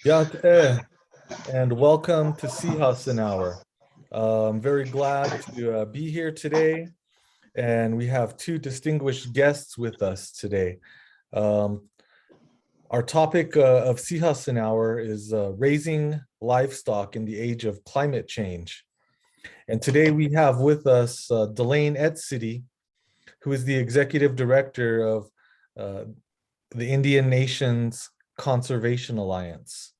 And welcome to Sihasin Hour. I'm very glad to be here today, and we have two distinguished guests with us today. Um, our topic of Sihasin Hour is raising livestock in the age of climate change. And today we have with us Delane Atcitty, who is the executive director of uh, the Indian Nations Conservation Alliance.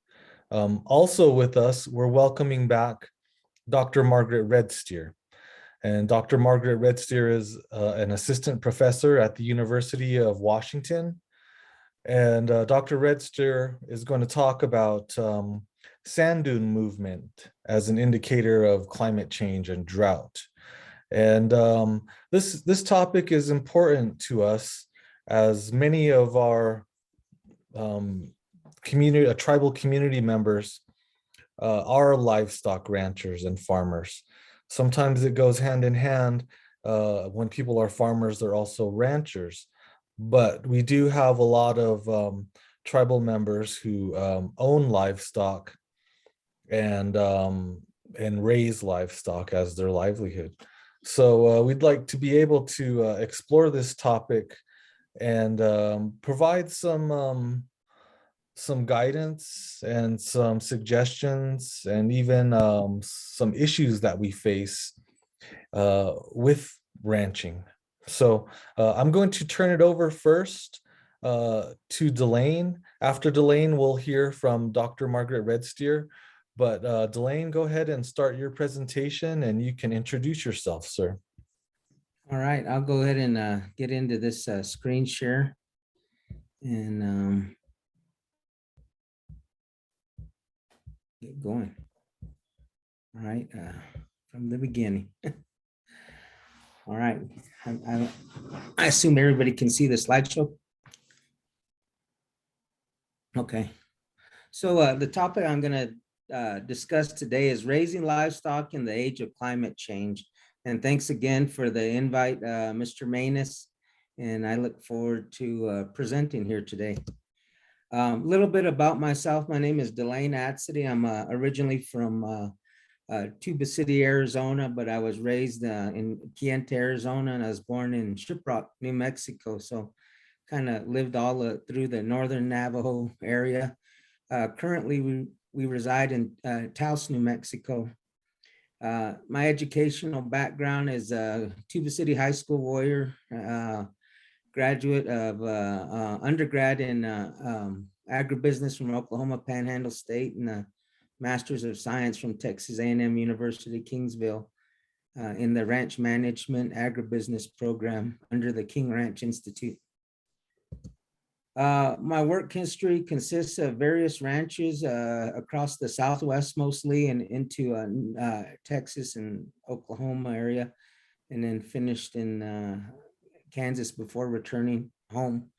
Also with us, we're welcoming back Dr. Margaret Redsteer. And Dr. Margaret Redsteer is an assistant professor at the University of Washington. And Dr. Redsteer is going to talk about sand dune movement as an indicator of climate change and drought. And this topic is important to us as many of our tribal community members are livestock ranchers and farmers. Sometimes it goes hand in hand. When people are farmers, they're also ranchers. But we do have a lot of tribal members who own livestock and raise livestock as their livelihood. So we'd like to be able to explore this topic and provide some guidance and some suggestions and even some issues that we face with ranching. So I'm going to turn it over first to Delane. After Delane, we'll hear from Dr. Margaret Redsteer. But Delane, go ahead and start your presentation and you can introduce yourself, sir. All right, I'll go ahead and get into this screen share and get going. All right, from the beginning. All right, I assume everybody can see the slideshow. Okay, so the topic I'm going to discuss today is raising livestock in the age of climate change. And thanks again for the invite, Mr. Manus. And I look forward to presenting here today. A little bit about myself. My name is Delane Atcitty. I'm originally from Tuba City, Arizona, but I was raised in Kent, Arizona, and I was born in Shiprock, New Mexico. So kind of lived all through the northern Navajo area. Currently, we reside in Taos, New Mexico. My educational background is Tuba City High School warrior, graduate of undergrad in agribusiness from Oklahoma Panhandle State, and a Master's of Science from Texas A&M University, Kingsville, in the Ranch Management Agribusiness program under the King Ranch Institute. My work history consists of various ranches across the Southwest mostly and into Texas and Oklahoma area, and then finished in Kansas before returning home.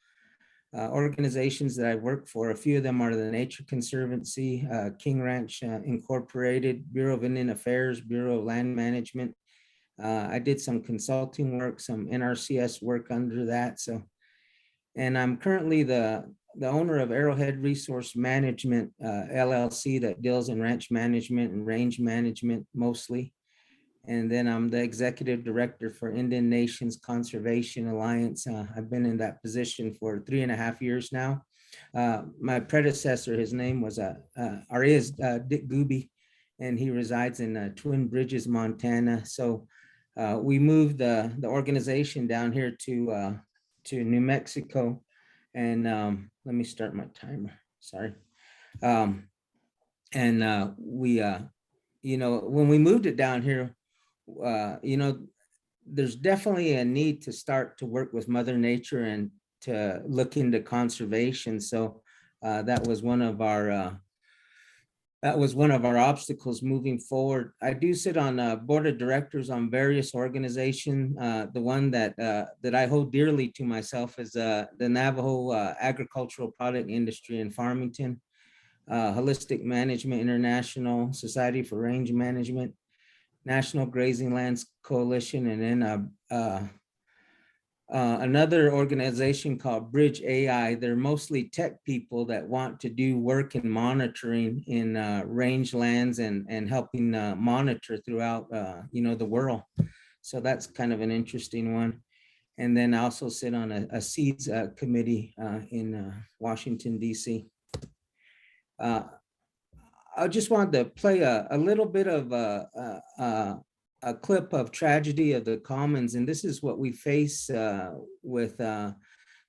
Organizations that I work for, a few of them are the Nature Conservancy, King Ranch Incorporated, Bureau of Indian Affairs, Bureau of Land Management. I did some consulting work, some NRCS work under that. And I'm currently the owner of Arrowhead Resource Management, LLC, that deals in ranch management and range management mostly. And then I'm the executive director for Indian Nations Conservation Alliance. I've been in that position for 3.5 years now. My predecessor, his name was, or is Dick Gooby, and he resides in Twin Bridges, Montana. So we moved the organization down here to New Mexico. And let me start my timer, sorry. We, when we moved it down here, there's definitely a need to start to work with Mother Nature and to look into conservation. So that was one of our obstacles moving forward. I do sit on a board of directors on various organizations. The one that I hold dearly to myself is the Navajo Agricultural Product Industry in Farmington, Holistic Management International, Society for Range Management, National Grazing Lands Coalition, and then another organization called Bridge AI. They're mostly tech people that want to do work in monitoring in rangelands and helping monitor throughout, the world. So that's kind of an interesting one. And then I also sit on a seeds committee in Washington, D.C. I just wanted to play a little bit of a clip of Tragedy of the Commons, and this is what we face with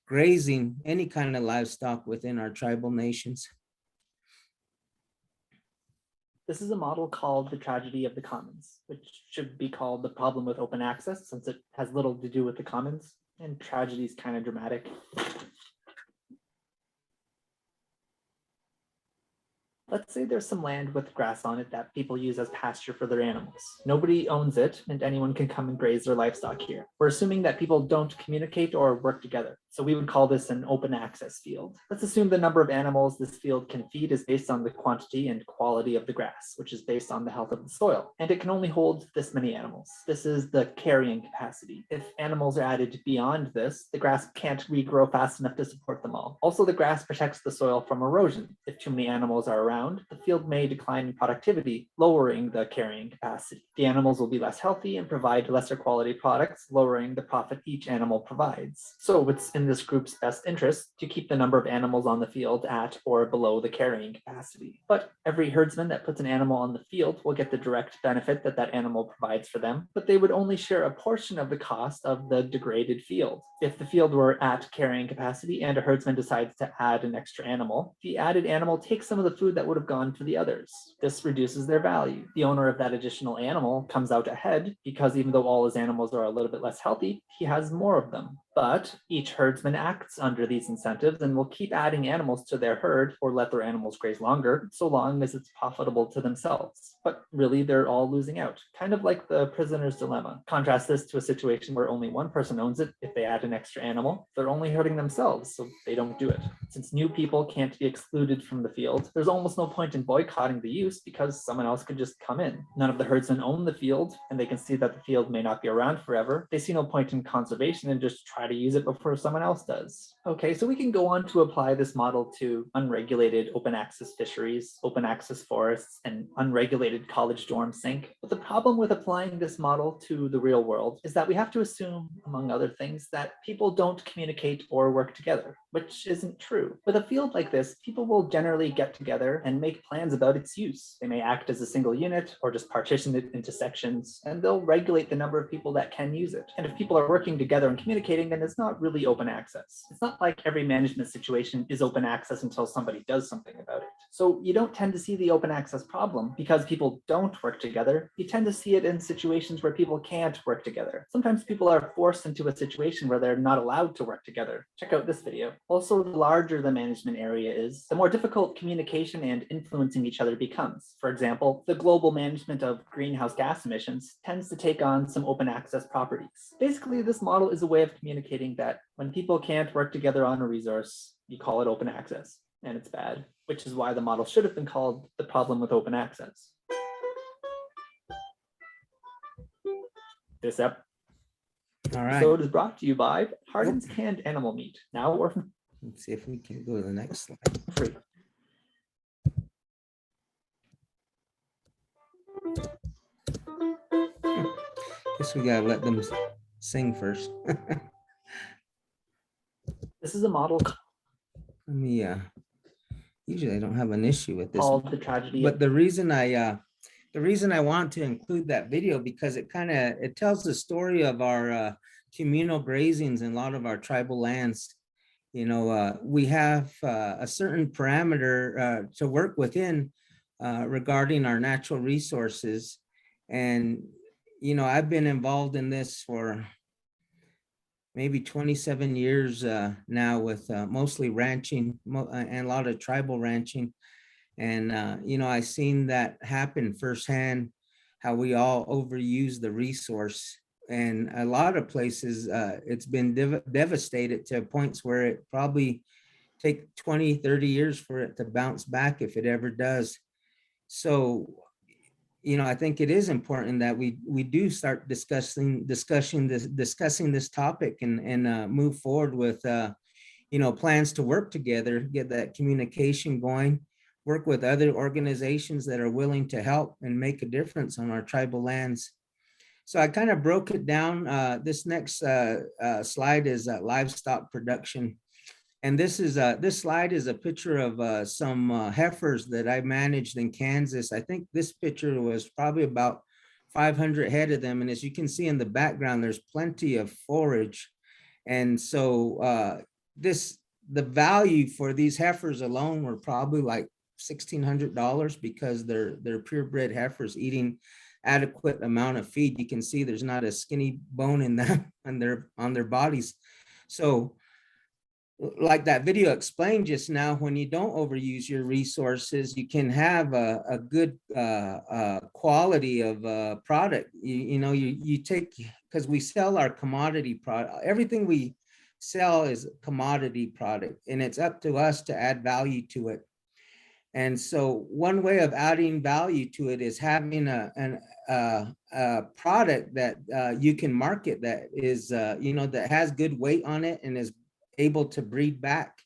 grazing any kind of livestock within our tribal nations. This is a model called the Tragedy of the Commons, which should be called the problem with open access since it has little to do with the commons, and tragedy is kind of dramatic. Let's say there's some land with grass on it that people use as pasture for their animals. Nobody owns it, and anyone can come and graze their livestock here. We're assuming that people don't communicate or work together, so we would call this an open access field. Let's assume the number of animals this field can feed is based on the quantity and quality of the grass, which is based on the health of the soil, and it can only hold this many animals. This is the carrying capacity. If animals are added beyond this, the grass can't regrow fast enough to support them all. Also, the grass protects the soil from erosion. If too many animals are around, the field may decline in productivity, lowering the carrying capacity. The animals will be less healthy and provide lesser quality products, lowering the profit each animal provides. So it's in this group's best interest to keep the number of animals on the field at or below the carrying capacity. But every herdsman that puts an animal on the field will get the direct benefit that that animal provides for them, but they would only share a portion of the cost of the degraded field. If the field were at carrying capacity and a herdsman decides to add an extra animal, the added animal takes some of the food that would have gone for the others. This reduces their value. The owner of that additional animal comes out ahead because even though all his animals are a little bit less healthy, he has more of them. But each herdsman acts under these incentives and will keep adding animals to their herd or let their animals graze longer, so long as it's profitable to themselves. But really, they're all losing out, kind of like the prisoner's dilemma. Contrast this to a situation where only one person owns it. If they add an extra animal, they're only hurting themselves, so they don't do it. Since new people can't be excluded from the field, there's almost no point in boycotting the use because someone else could just come in. None of the herdsmen own the field, and they can see that the field may not be around forever. They see no point in conservation and just try to use it before someone else does. Okay, so we can go on to apply this model to unregulated open access fisheries, open access forests, and unregulated college dorm sink. But the problem with applying this model to the real world is that we have to assume, among other things, that people don't communicate or work together, which isn't true. With a field like this, people will generally get together and make plans about its use. They may act as a single unit or just partition it into sections, and they'll regulate the number of people that can use it. And if people are working together and communicating, then it's not really open access. It's not like every management situation is open access until somebody does something about it. So you don't tend to see the open access problem because people don't work together. You tend to see it in situations where people can't work together. Sometimes people are forced into a situation where they're not allowed to work together. Check out this video. Also, the larger the management area is, the more difficult communication and influencing each other becomes. For example, the global management of greenhouse gas emissions tends to take on some open access properties. Basically, this model is a way of communicating that when people can't work together on a resource, you call it open access, and it's bad, which is why the model should have been called the problem with open access. This All right, episode is brought to you by Hardin's Canned Animal Meat, now or let's see if we can go to the next slide. free. Guess we gotta let them sing first. This is a model Let me, usually I don't have an issue with this, called The Tragedy but of the reason I want to include that video because it tells the story of our communal grazings in a lot of our tribal lands. You know, we have a certain parameter to work within regarding our natural resources. And, you know, I've been involved in this for maybe 27 years now with mostly ranching and a lot of tribal ranching. And, you know, I've seen that happen firsthand, how we all overuse the resource. And a lot of places, it's been devastated to points where it probably take 20, 30 years for it to bounce back if it ever does. So, I think it is important that we do start discussing this topic and move forward with plans to work together, get that communication going, work with other organizations that are willing to help and make a difference on our tribal lands. So I kind of broke it down. This next slide is livestock production. And this slide is a picture of some heifers that I managed in Kansas. I think this picture was probably about 500 head of them. And as you can see in the background, there's plenty of forage. And so the value for these heifers alone were probably like $1,600 because they're purebred heifers eating adequate amount of feed. You can see there's not a skinny bone in them on their bodies. So like that video explained just now, when you don't overuse your resources, you can have a good quality of product. You take, because we sell our commodity product. Everything we sell is commodity product, and it's up to us to add value to it. And so one way of adding value to it is having a product that you can market that is, that has good weight on it and is able to breed back.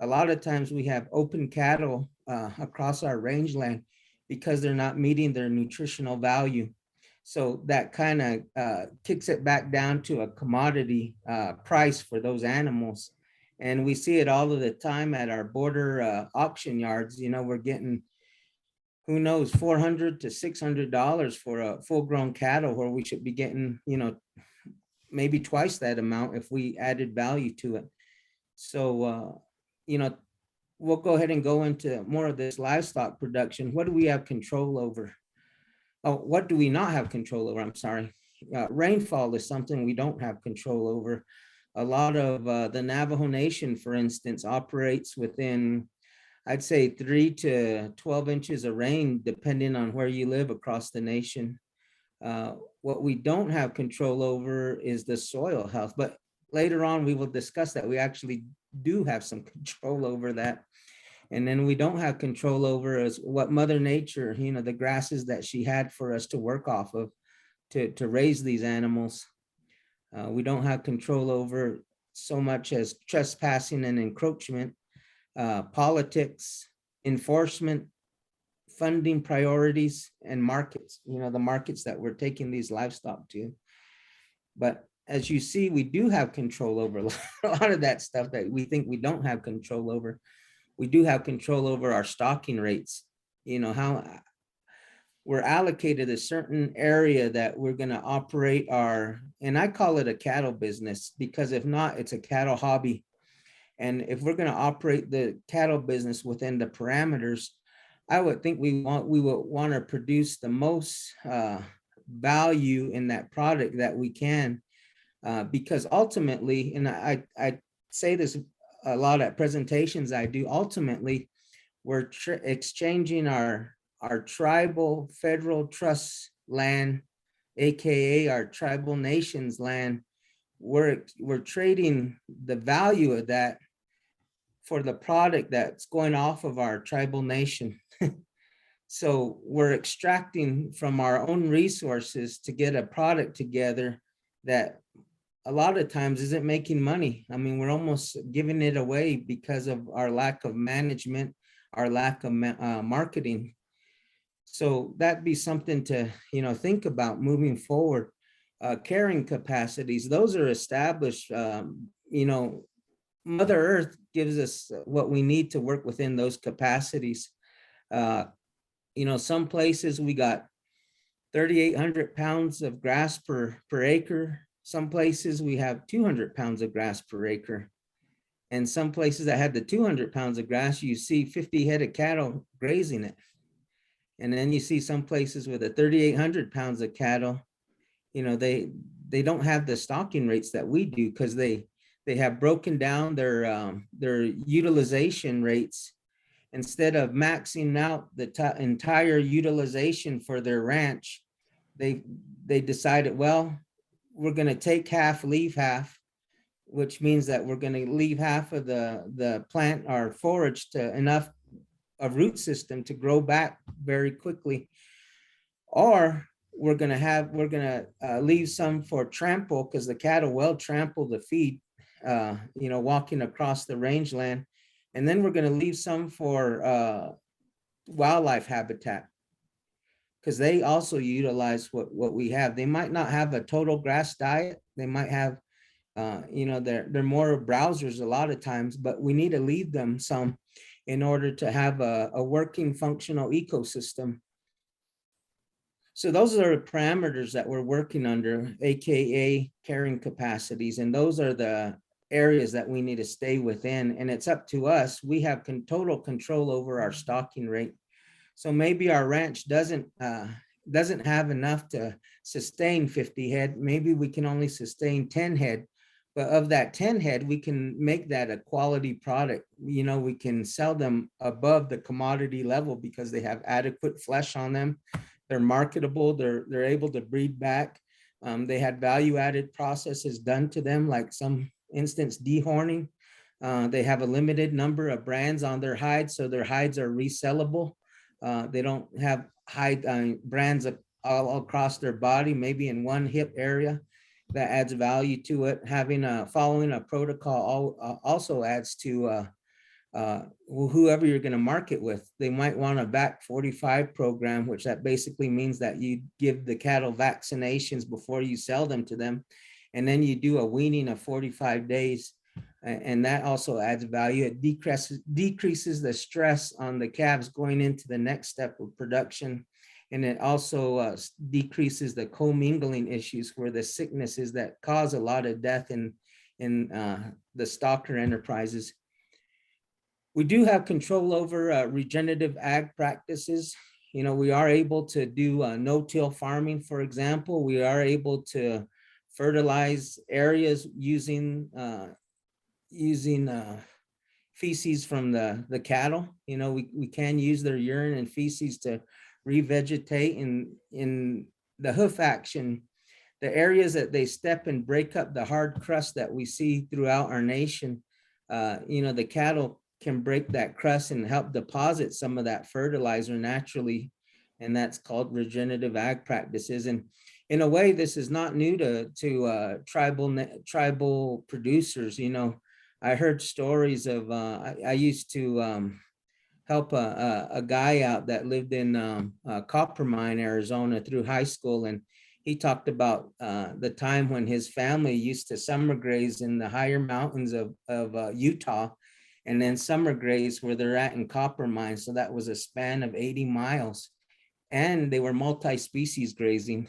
A lot of times we have open cattle across our rangeland because they're not meeting their nutritional value. So that kind of kicks it back down to a commodity price for those animals. And we see it all of the time at our border auction yards. We're getting, who knows, $400 to $600 for a full-grown cattle, where we should be getting, maybe twice that amount if we added value to it. So, we'll go ahead and go into more of this livestock production. What do we have control over? Oh, what do we not have control over? I'm sorry. Rainfall is something we don't have control over. A lot of the Navajo Nation, for instance, operates within, I'd say, 3 to 12 inches of rain, depending on where you live across the nation. What we don't have control over is the soil health, but later on we will discuss that we actually do have some control over that. And then we don't have control over is what Mother Nature, the grasses that she had for us to work off of to raise these animals. We don't have control over so much as trespassing and encroachment, politics, enforcement, funding priorities, and markets, the markets that we're taking these livestock to. But as you see, we do have control over a lot of that stuff that we think we don't have control over. We do have control over our stocking rates, how we're allocated a certain area that we're going to operate and I call it a cattle business, because if not, it's a cattle hobby. And if we're going to operate the cattle business within the parameters, I would think we would want to produce the most value in that product that we can, because ultimately, and I say this a lot at presentations I do, ultimately, we're exchanging our tribal federal trust land, AKA our tribal nations land. We're trading the value of that for the product that's going off of our tribal nation. So we're extracting from our own resources to get a product together that a lot of times isn't making money. I mean, we're almost giving it away because of our lack of management, our lack of marketing. So that'd be something to, think about moving forward. Carrying capacities, those are established. Mother Earth gives us what we need to work within those capacities. Some places we got 3,800 pounds of grass per acre. Some places we have 200 pounds of grass per acre. And some places that had the 200 pounds of grass, you see 50 head of cattle grazing it. And then you see some places with the 3,800 pounds of cattle, they don't have the stocking rates that we do, because they have broken down their utilization rates. Instead of maxing out the entire utilization for their ranch, they decided, well, we're going to take half, leave half, which means that we're going to leave half of the plant or forage to enough a root system to grow back very quickly. Or we're gonna leave some for trample, because the cattle will trample the feed, walking across the rangeland. And then we're gonna leave some for wildlife habitat, because they also utilize what we have. They might not have a total grass diet. They might have, they're more browsers a lot of times, but we need to leave them some in order to have a working functional ecosystem. So those are the parameters that we're working under, AKA carrying capacities. And those are the areas that we need to stay within. And it's up to us. We have total control over our stocking rate. So maybe our ranch doesn't have enough to sustain 50 head. Maybe we can only sustain 10 head. But of that 10 head, we can make that a quality product. We can sell them above the commodity level because they have adequate flesh on them. They're marketable. They're able to breed back. They had value-added processes done to them, like some instance dehorning. They have a limited number of brands on their hides, so their hides are resellable. They don't have hide brands all across their body, maybe in one hip area. That adds value to it. Following a protocol also adds to whoever you're going to market with. They might want a VAC 45 program, which that basically means that you give the cattle vaccinations before you sell them to them. And then you do a weaning of 45 days. And that also adds value. It decreases the stress on the calves going into the next step of production. And it also decreases the commingling issues, where the sicknesses that cause a lot of death in the stocker enterprises. We do have control over regenerative ag practices. We are able to do no-till farming, for example. We are able to fertilize areas using feces from the cattle. We can use their urine and feces to revegetate in the hoof action. The areas that they step and break up the hard crust that we see throughout our nation, the cattle can break that crust and help deposit some of that fertilizer naturally. And that's called regenerative ag practices. And in a way, this is not new to tribal producers. I heard stories of, I used to help a guy out that lived in Coppermine, Arizona through high school. And he talked about the time when his family used to summer graze in the higher mountains of Utah, and then summer graze where they're at in Coppermine. So that was a span of 80 miles. And they were multi-species grazing.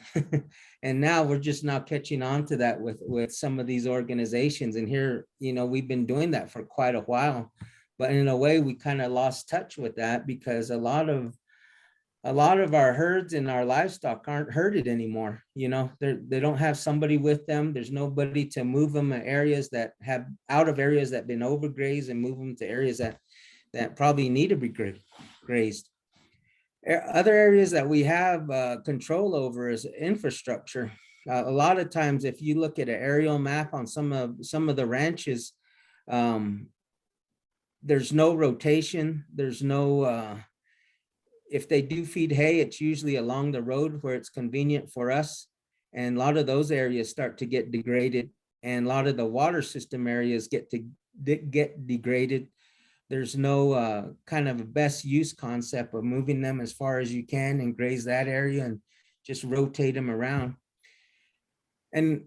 And now we're just now catching on to that with some of these organizations. And here, we've been doing that for quite a while. But in a way, we kind of lost touch with that, because a lot of our herds and our livestock aren't herded anymore. They don't have somebody with them. There's nobody to move them in areas that have areas that have been overgrazed and move them to areas that probably need to be grazed. Other areas that we have control over is infrastructure. A lot of times, if you look at an aerial map on some of the ranches, there's no rotation. There's no, if they do feed hay, it's usually along the road where it's convenient for us. And a lot of those areas start to get degraded, and a lot of the water system areas get degraded. There's no kind of a best use concept of moving them as far as you can and graze that area and just rotate them around. And,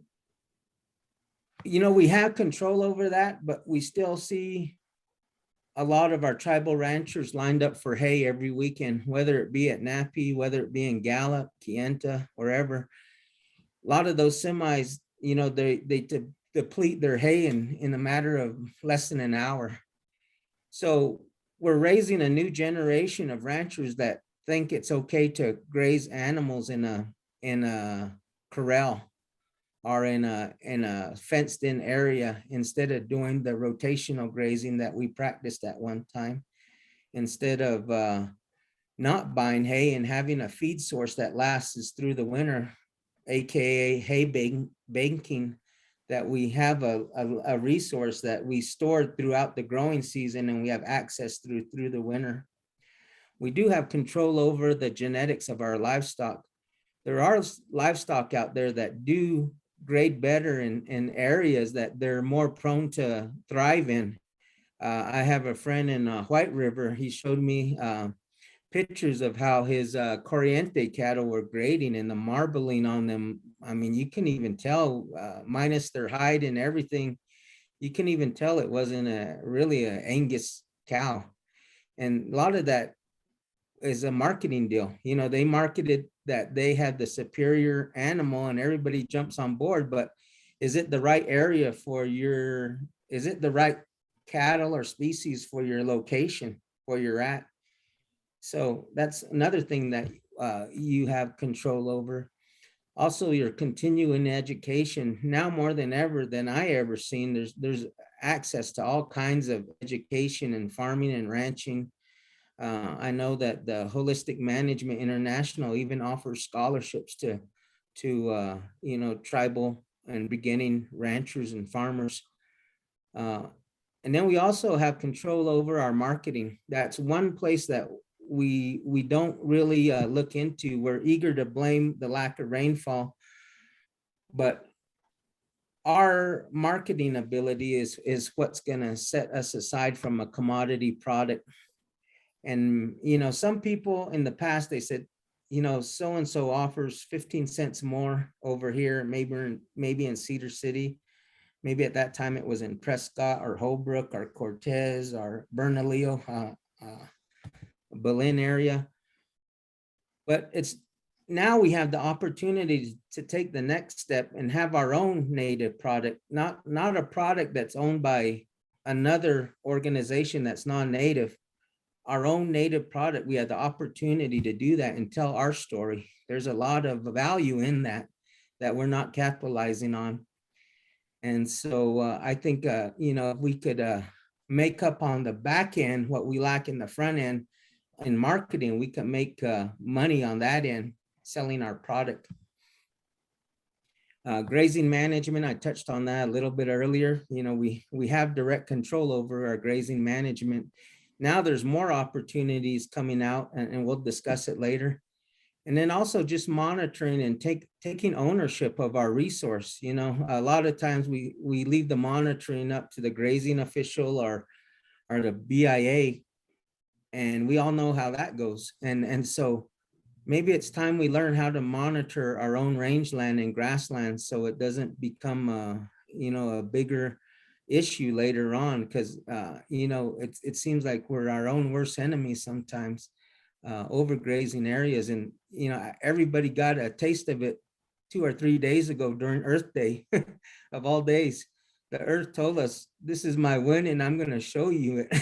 we have control over that, but we still see a lot of our tribal ranchers lined up for hay every weekend, whether it be at Nappy, whether it be in Gallup, Kienta, wherever. A lot of those semis, they deplete their hay in a matter of less than an hour. So we're raising a new generation of ranchers that think it's okay to graze animals in a corral or in a fenced in area, instead of doing the rotational grazing that we practiced at one time. Instead of not buying hay and having a feed source that lasts through the winter, AKA hay banking, that we have a resource that we store throughout the growing season and we have access through the winter. We do have control over the genetics of our livestock. there are livestock out there that do grade better in areas that they're more prone to thrive in. I have a friend in White River. He showed me pictures of how his Corriente cattle were grading, and the marbling on them. I mean, you can even tell, minus their hide and everything, you can even tell it wasn't really a Angus cow. And a lot of that is a marketing deal. You know, they marketed that they had the superior animal and everybody jumps on board, but is it the right area for your, is it the right cattle or species for your location where you're at? So that's another thing that you have control over. Also, your continuing education. Now more than ever than I ever seen, there's access to all kinds of education in farming and ranching. I know that the Holistic Management International even offers scholarships to you know, tribal and beginning ranchers and farmers. And then we also have control over our marketing. That's one place that we don't really look into. We're eager to blame the lack of rainfall, but our marketing ability is what's going to set us aside from a commodity product. And, you know, some people in the past, they said, you know, so-and-so offers 15 cents more over here, maybe in Cedar City. Maybe at that time it was in Prescott or Holbrook or Cortez or Bernalillo, Berlin area. But it's now we have the opportunity to take the next step and have our own native product, not a product that's owned by another organization that's non-native. Our own native product, we have the opportunity to do that and tell our story. There's a lot of value in that we're not capitalizing on. And so I think, you know, if we could make up on the back end what we lack in the front end in marketing, we can make money on that end, selling our product. Grazing management, I touched on that a little bit earlier. You know, we have direct control over our grazing management. Now there's more opportunities coming out, and we'll discuss it later. And then also just monitoring and taking ownership of our resource. You know, a lot of times we leave the monitoring up to the grazing official or the BIA, and we all know how that goes. And so maybe it's time we learn how to monitor our own rangeland and grassland so it doesn't become you know, a bigger issue later on, because you know, it seems like we're our own worst enemies sometimes. Overgrazing areas, and you know, everybody got a taste of it 2 or 3 days ago during Earth Day of all days. The Earth told us, this is my win and I'm going to show you it.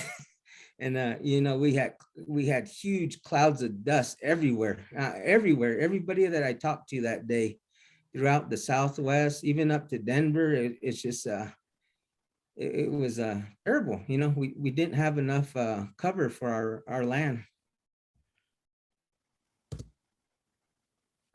And you know, we had huge clouds of dust everywhere. Everybody that I talked to that day throughout the Southwest, even up to Denver, it's just it was terrible. You know, we didn't have enough cover for our land.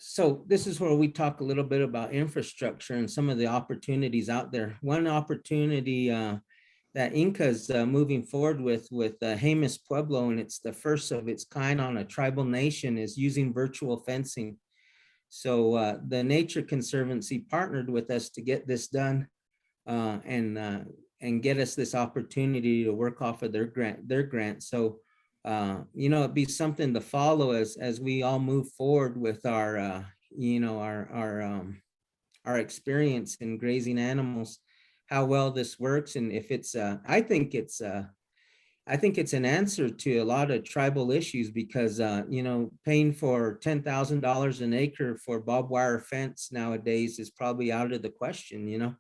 So this is where we talk a little bit about infrastructure and some of the opportunities out there. One opportunity that Inca's moving forward with Jemez Pueblo, and it's the first of its kind on a tribal nation, is using virtual fencing. So the Nature Conservancy partnered with us to get this done and get us this opportunity to work off of their grant. So you know, it'd be something to follow as we all move forward with our you know, our experience in grazing animals, how well this works. And if it's I think it's an answer to a lot of tribal issues, because you know, paying for $10,000 an acre for barbed wire fence nowadays is probably out of the question, you know.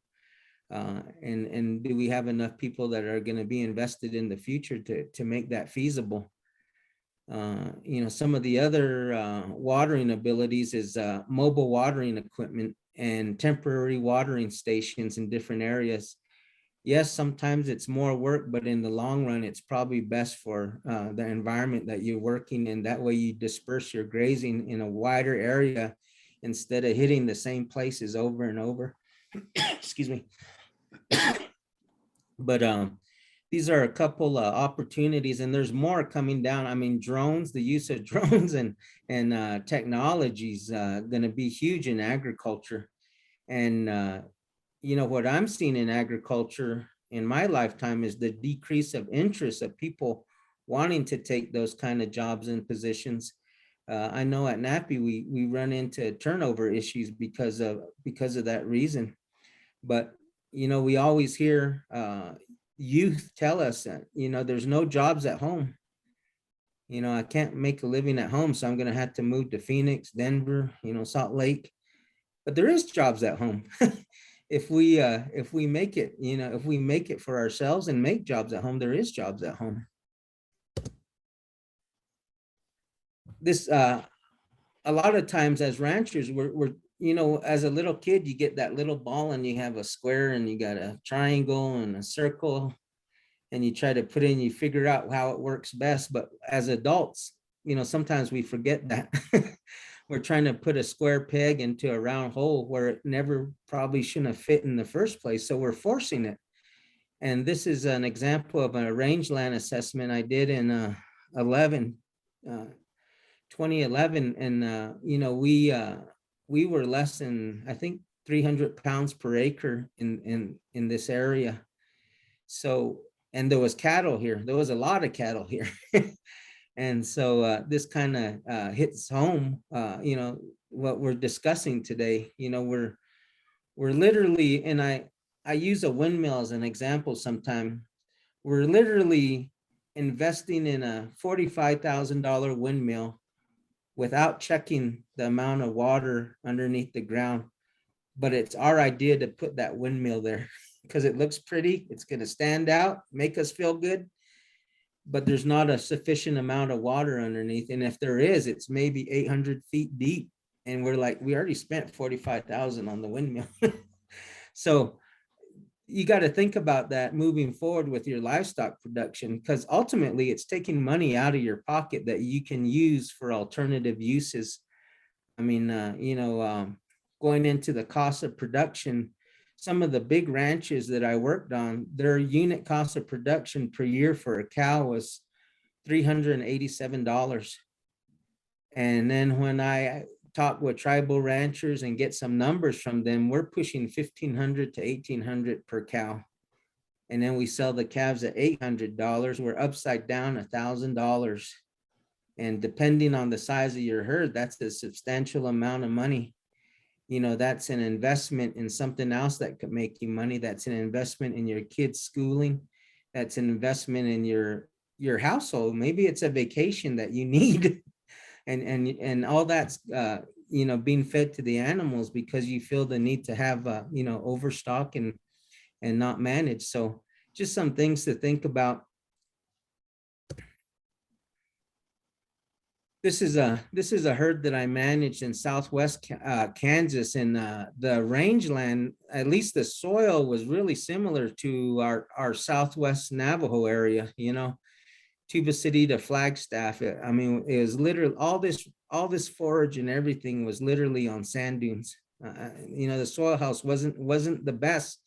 And do we have enough people that are going to be invested in the future to make that feasible? You know, some of the other watering abilities is mobile watering equipment and temporary watering stations in different areas. Yes, sometimes it's more work, but in the long run, it's probably best for the environment that you're working in. That way you disperse your grazing in a wider area instead of hitting the same places over and over. Excuse me. But these are a couple opportunities, and there's more coming down. I mean, drones, the use of drones and technologies going to be huge in agriculture. And what I'm seeing in agriculture in my lifetime is the decrease of interest of people wanting to take those kind of jobs and positions. I know at NAPI we run into turnover issues because of that reason. But we always hear youth tell us that there's no jobs at home. I can't make a living at home, so I'm going to have to move to Phoenix, Denver, Salt Lake. But there is jobs at home. If we make it, if we make it for ourselves and make jobs at home, there is jobs at home. This a lot of times as ranchers, we're as a little kid, you get that little ball and you have a square and you got a triangle and a circle, and you try to put in, you figure out how it works best. But as adults, sometimes we forget that. We're trying to put a square peg into a round hole where it never probably shouldn't have fit in the first place. So we're forcing it. And this is an example of a rangeland assessment I did in 2011. And, we were less than, I think, 300 pounds per acre in this area. So, and there was cattle here. There was a lot of cattle here. And so this kind of hits home, what we're discussing today. We're literally, and I use a windmill as an example sometime. We're literally investing in a $45,000 windmill without checking the amount of water underneath the ground. But it's our idea to put that windmill there because it looks pretty. It's going to stand out, make us feel good. But there's not a sufficient amount of water underneath. And if there is, it's maybe 800 feet deep. And we're like, we already spent 45,000 on the windmill. So you got to think about that moving forward with your livestock production, because ultimately it's taking money out of your pocket that you can use for alternative uses. I mean, going into the cost of production, some of the big ranches that I worked on, their unit cost of production per year for a cow was $387. And then when I talk with tribal ranchers and get some numbers from them, we're pushing $1,500 to $1,800 per cow. And then we sell the calves at $800. We're upside down $1,000. And depending on the size of your herd, that's a substantial amount of money. That's an investment in something else that could make you money. That's an investment in your kids' schooling. That's an investment in your household. Maybe it's a vacation that you need. And all that's, being fed to the animals because you feel the need to have, overstock and not manage. So just some things to think about. This is a herd that I managed in Southwest Kansas, and the rangeland, at least the soil was really similar to our Southwest Navajo area, Tuba City to Flagstaff. I mean, it was literally all this forage and everything was literally on sand dunes. The soil house wasn't the best,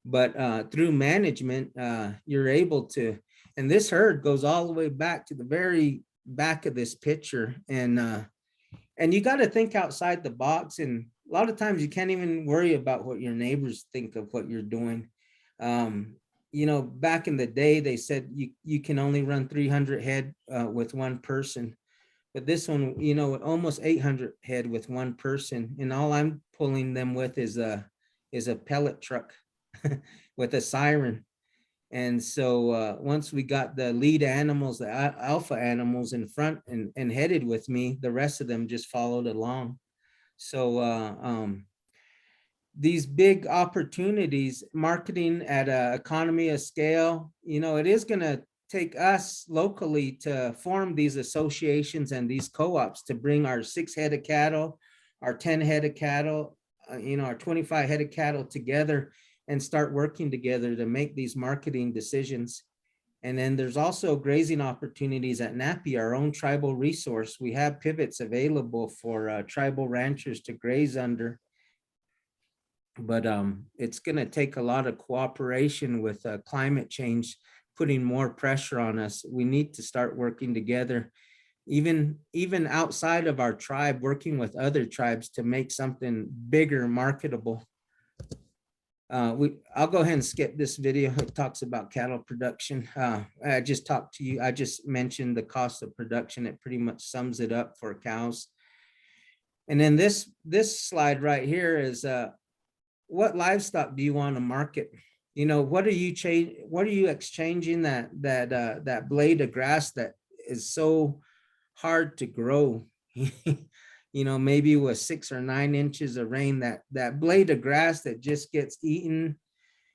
but through management, you're able to, and this herd goes all the way back to the very back of this picture, and you got to think outside the box, and a lot of times you can't even worry about what your neighbors think of what you're doing. Back in the day they said you can only run 300 head with one person, but this one, almost 800 head with one person, and all I'm pulling them with is a pellet truck with a siren. And so once we got the lead animals, the alpha animals in front and headed with me, the rest of them just followed along. So these big opportunities, marketing at an economy of scale, it is going to take us locally to form these associations and these co-ops to bring our 6 head of cattle, our 10 head of cattle, our 25 head of cattle together and start working together to make these marketing decisions. And then there's also grazing opportunities at NAPI, our own tribal resource. We have pivots available for tribal ranchers to graze under. But it's going to take a lot of cooperation with climate change putting more pressure on us. We need to start working together, even outside of our tribe, working with other tribes to make something bigger, marketable. I'll go ahead and skip this video. It talks about cattle production. I just talked to you. I just mentioned the cost of production. It pretty much sums it up for cows. And then this slide right here is what livestock do you want to market? You know, what are you exchanging that blade of grass that is so hard to grow? You know, maybe with 6 or 9 inches of rain, that blade of grass that just gets eaten,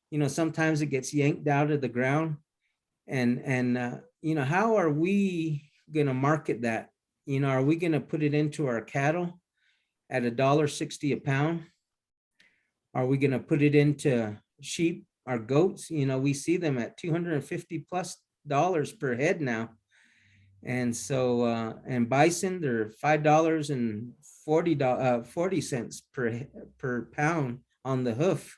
you know, sometimes it gets yanked out of the ground. And you know, how are we going to market that? You know, are we going to put it into our cattle at $1.60 a pound? Are we going to put it into sheep, our goats? You know, we see them at $250+ per head now. And so, and bison, they're $5.40 per pound on the hoof.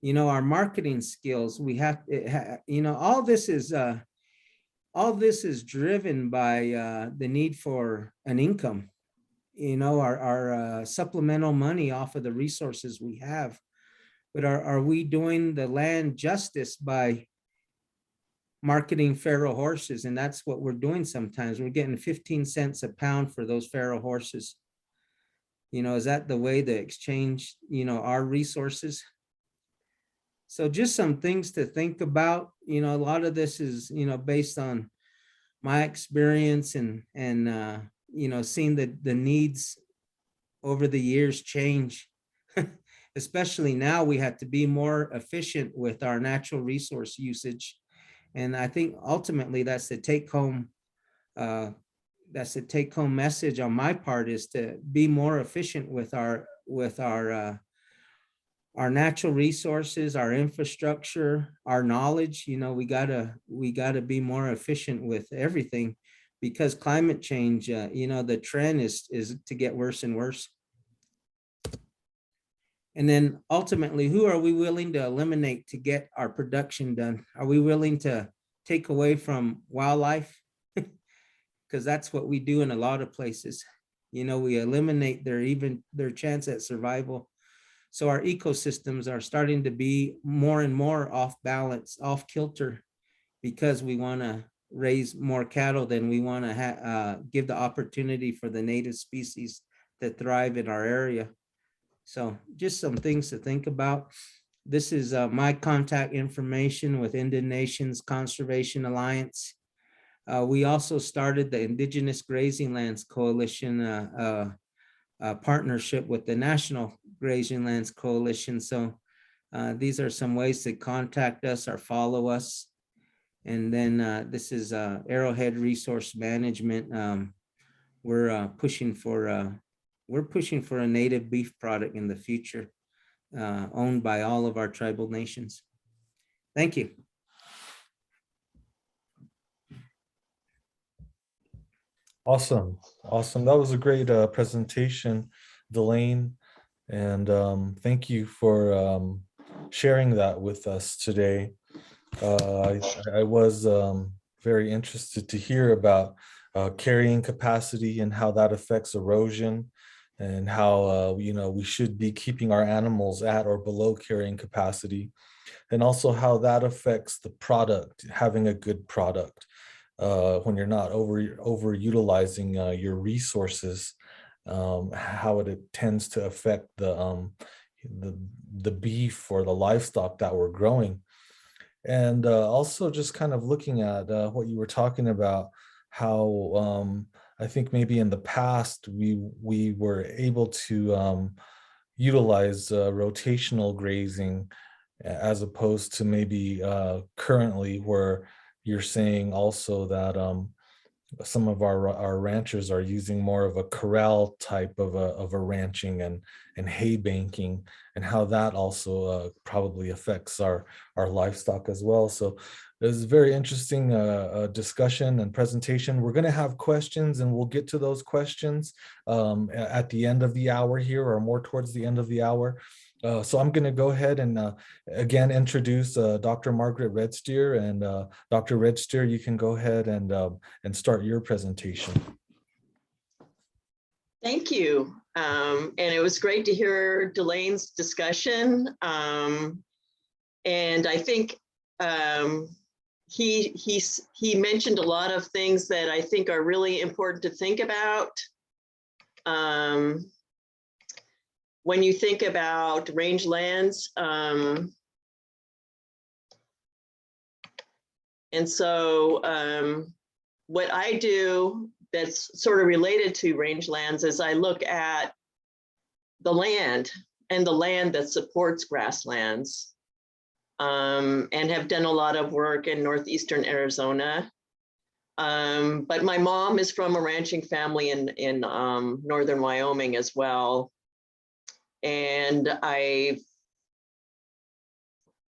You know, our marketing skills, we have, you know, all this is driven by the need for an income. You know, our supplemental money off of the resources we have. But are we doing the land justice by marketing feral horses? And that's what we're doing sometimes. We're getting 15 cents a pound for those feral horses. You know, is that the way to exchange, you know, our resources? So just some things to think about. You know, a lot of this is, you know, based on my experience and you know, seeing the needs over the years change. Especially now, we have to be more efficient with our natural resource usage. And I think ultimately that's the take home message on my part, is to be more efficient with our natural resources, our infrastructure, our knowledge. You know, we gotta be more efficient with everything, because climate change, you know, the trend is to get worse and worse. And then ultimately, who are we willing to eliminate to get our production done? Are we willing to take away from wildlife? Because that's what we do in a lot of places. You know, we eliminate their chance at survival. So our ecosystems are starting to be more and more off balance, off kilter, because we want to raise more cattle than we want to give the opportunity for the native species to thrive in our area. So just some things to think about. This is my contact information with Indian Nations Conservation Alliance. We also started the Indigenous Grazing Lands Coalition partnership with the National Grazing Lands Coalition. So these are some ways to contact us or follow us. And then this is Arrowhead Resource Management. We're pushing for a native beef product in the future, owned by all of our tribal nations. Thank you. Awesome. That was a great presentation, Delane. And thank you for sharing that with us today. I was very interested to hear about carrying capacity and how that affects erosion, and how you know, we should be keeping our animals at or below carrying capacity, and also how that affects the product, having a good product when you're not overutilizing your resources, how it tends to affect the beef or the livestock that we're growing. And also just kind of looking at what you were talking about, how I think maybe in the past we were able to utilize rotational grazing, as opposed to maybe currently, where you're saying also that some of our ranchers are using more of a corral type of a ranching and hay banking, and how that also probably affects our livestock as well. So this is a very interesting discussion and presentation. We're going to have questions, and we'll get to those questions at the end of the hour here, or more towards the end of the hour. So I'm going to go ahead and again introduce Dr. Margaret Redsteer, and Dr. Redsteer, you can go ahead and start your presentation. Thank you. And it was great to hear Delane's discussion. And I think he mentioned a lot of things that I think are really important to think about. When you think about rangelands, and so what I do that's sort of related to rangelands is I look at the land and the land that supports grasslands, and have done a lot of work in northeastern Arizona. But my mom is from a ranching family in northern Wyoming as well. And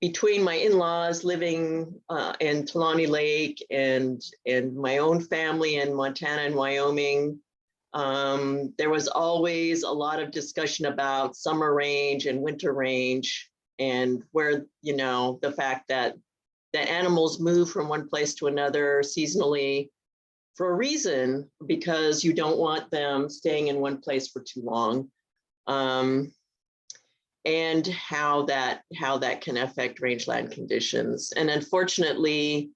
between my in-laws living in Tulani Lake and my own family in Montana and Wyoming, there was always a lot of discussion about summer range and winter range, and where, you know, the fact that the animals move from one place to another seasonally for a reason, because you don't want them staying in one place for too long. And how that can affect rangeland conditions. And unfortunately,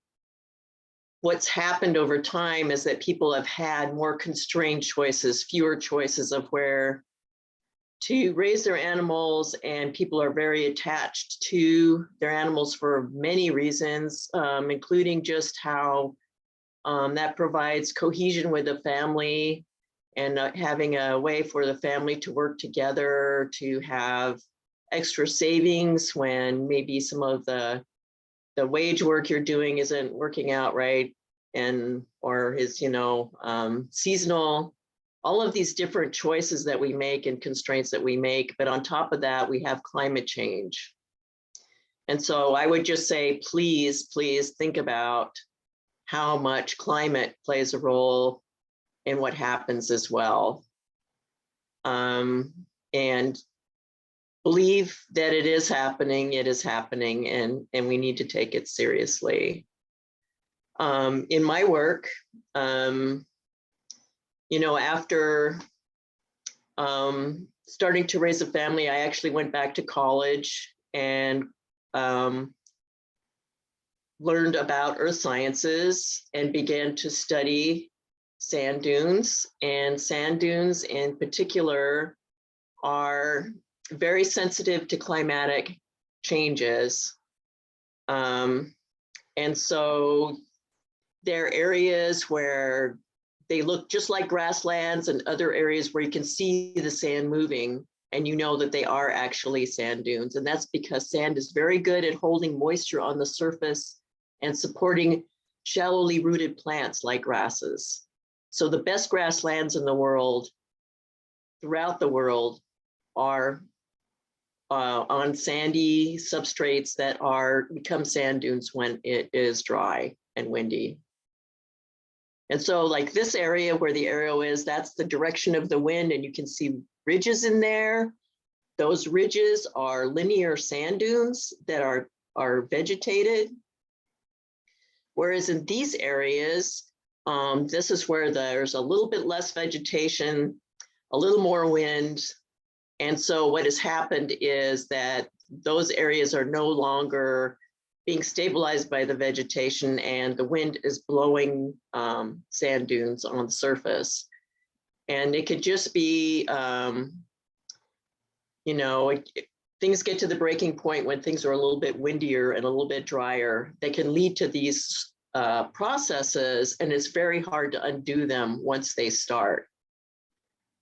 what's happened over time is that people have had more constrained choices, fewer choices of where to raise their animals, and people are very attached to their animals for many reasons, including just how that provides cohesion with the family, and having a way for the family to work together, to have extra savings when maybe some of the wage work you're doing isn't working out right, and or is, you know, seasonal. All of these different choices that we make and constraints that we make, but on top of that, we have climate change. And so I would just say, please think about how much climate plays a role in what happens as well. And believe that it is happening, and we need to take it seriously. In my work, you know, after starting to raise a family, I actually went back to college and learned about earth sciences and began to study sand dunes. And sand dunes in particular are very sensitive to climatic changes. And so there are areas where they look just like grasslands, and other areas where you can see the sand moving and you know that they are actually sand dunes. And that's because sand is very good at holding moisture on the surface and supporting shallowly rooted plants like grasses. So the best grasslands in the world, throughout the world, are on sandy substrates that become sand dunes when it is dry and windy. And so like this area where the arrow is, that's the direction of the wind, and you can see ridges in there. Those ridges are linear sand dunes that are vegetated. Whereas in these areas, this is where there's a little bit less vegetation, a little more wind. And so what has happened is that those areas are no longer being stabilized by the vegetation, and the wind is blowing sand dunes on the surface. And it could just be, you know, things get to the breaking point when things are a little bit windier and a little bit drier. They can lead to these processes, and it's very hard to undo them once they start.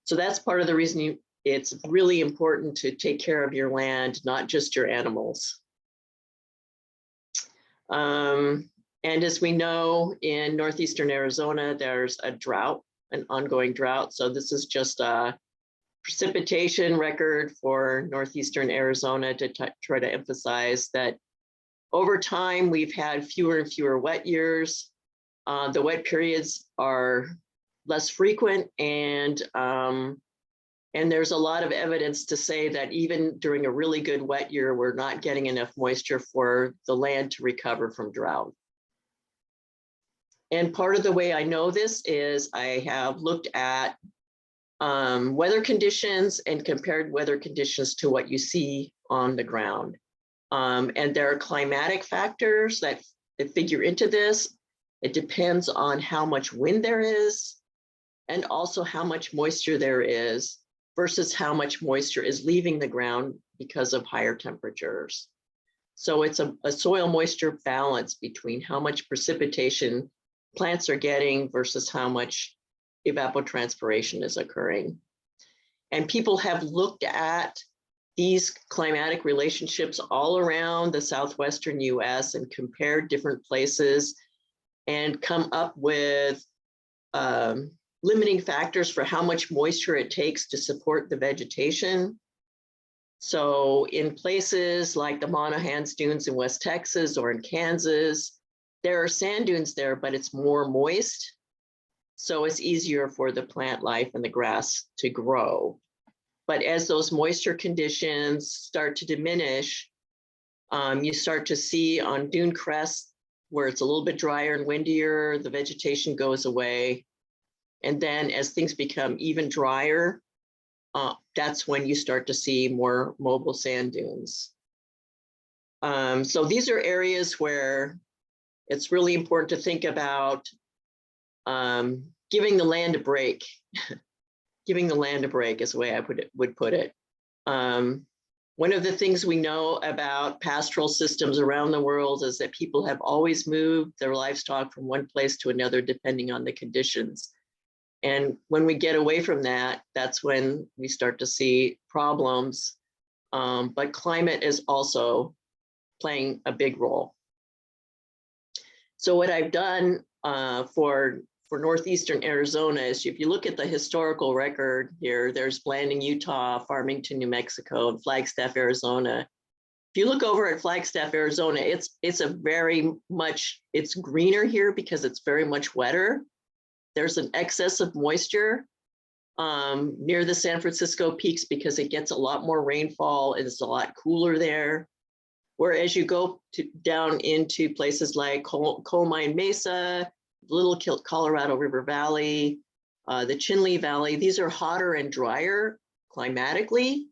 So that's part of the reason it's really important to take care of your land, not just your animals. And as we know, in northeastern Arizona, there's a drought, an ongoing drought. So this is just a precipitation record for northeastern Arizona to try to emphasize that over time, we've had fewer and fewer wet years. The wet periods are less frequent, and And there's a lot of evidence to say that even during a really good wet year, we're not getting enough moisture for the land to recover from drought. And part of the way I know this is I have looked at weather conditions and compared weather conditions to what you see on the ground. And there are climatic factors that figure into this. It depends on how much wind there is and also how much moisture there is versus how much moisture is leaving the ground because of higher temperatures. So it's a soil moisture balance between how much precipitation plants are getting versus how much evapotranspiration is occurring. And people have looked at these climatic relationships all around the southwestern US and compared different places and come up with limiting factors for how much moisture it takes to support the vegetation. So in places like the Monahans Dunes in West Texas or in Kansas, there are sand dunes there, but it's more moist. So it's easier for the plant life and the grass to grow. But as those moisture conditions start to diminish, you start to see on Dune Crest, where it's a little bit drier and windier, the vegetation goes away. And then as things become even drier, that's when you start to see more mobile sand dunes. So these are areas where it's really important to think about giving the land a break. Giving the land a break is the way I would put it. One of the things we know about pastoral systems around the world is that people have always moved their livestock from one place to another depending on the conditions. And when we get away from that, that's when we start to see problems. But climate is also playing a big role. So what I've done for northeastern Arizona is, if you look at the historical record here, there's Blanding, Utah, Farmington, New Mexico, and Flagstaff, Arizona. If you look over at Flagstaff, Arizona, it's greener here because it's very much wetter. There's an excess of moisture near the San Francisco peaks because it gets a lot more rainfall. It's a lot cooler there. Whereas you go down into places like Coal Mine Mesa, Little Colorado River Valley, the Chinle Valley, these are hotter and drier climatically.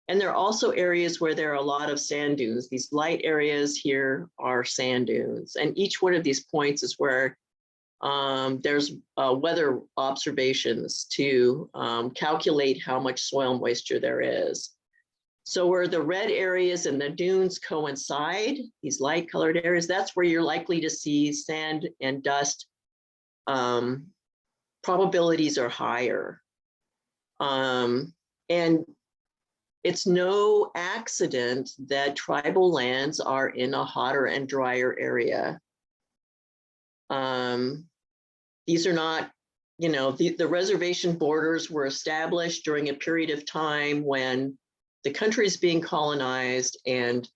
And there are also areas where there are a lot of sand dunes. These light areas here are sand dunes. And each one of these points is where there's weather observations to calculate how much soil moisture there is. So where the red areas and the dunes coincide, these light colored areas, that's where you're likely to see sand and dust probabilities are higher. And it's no accident that tribal lands are in a hotter and drier area. These are not, the reservation borders were established during a period of time when the country is being colonized, and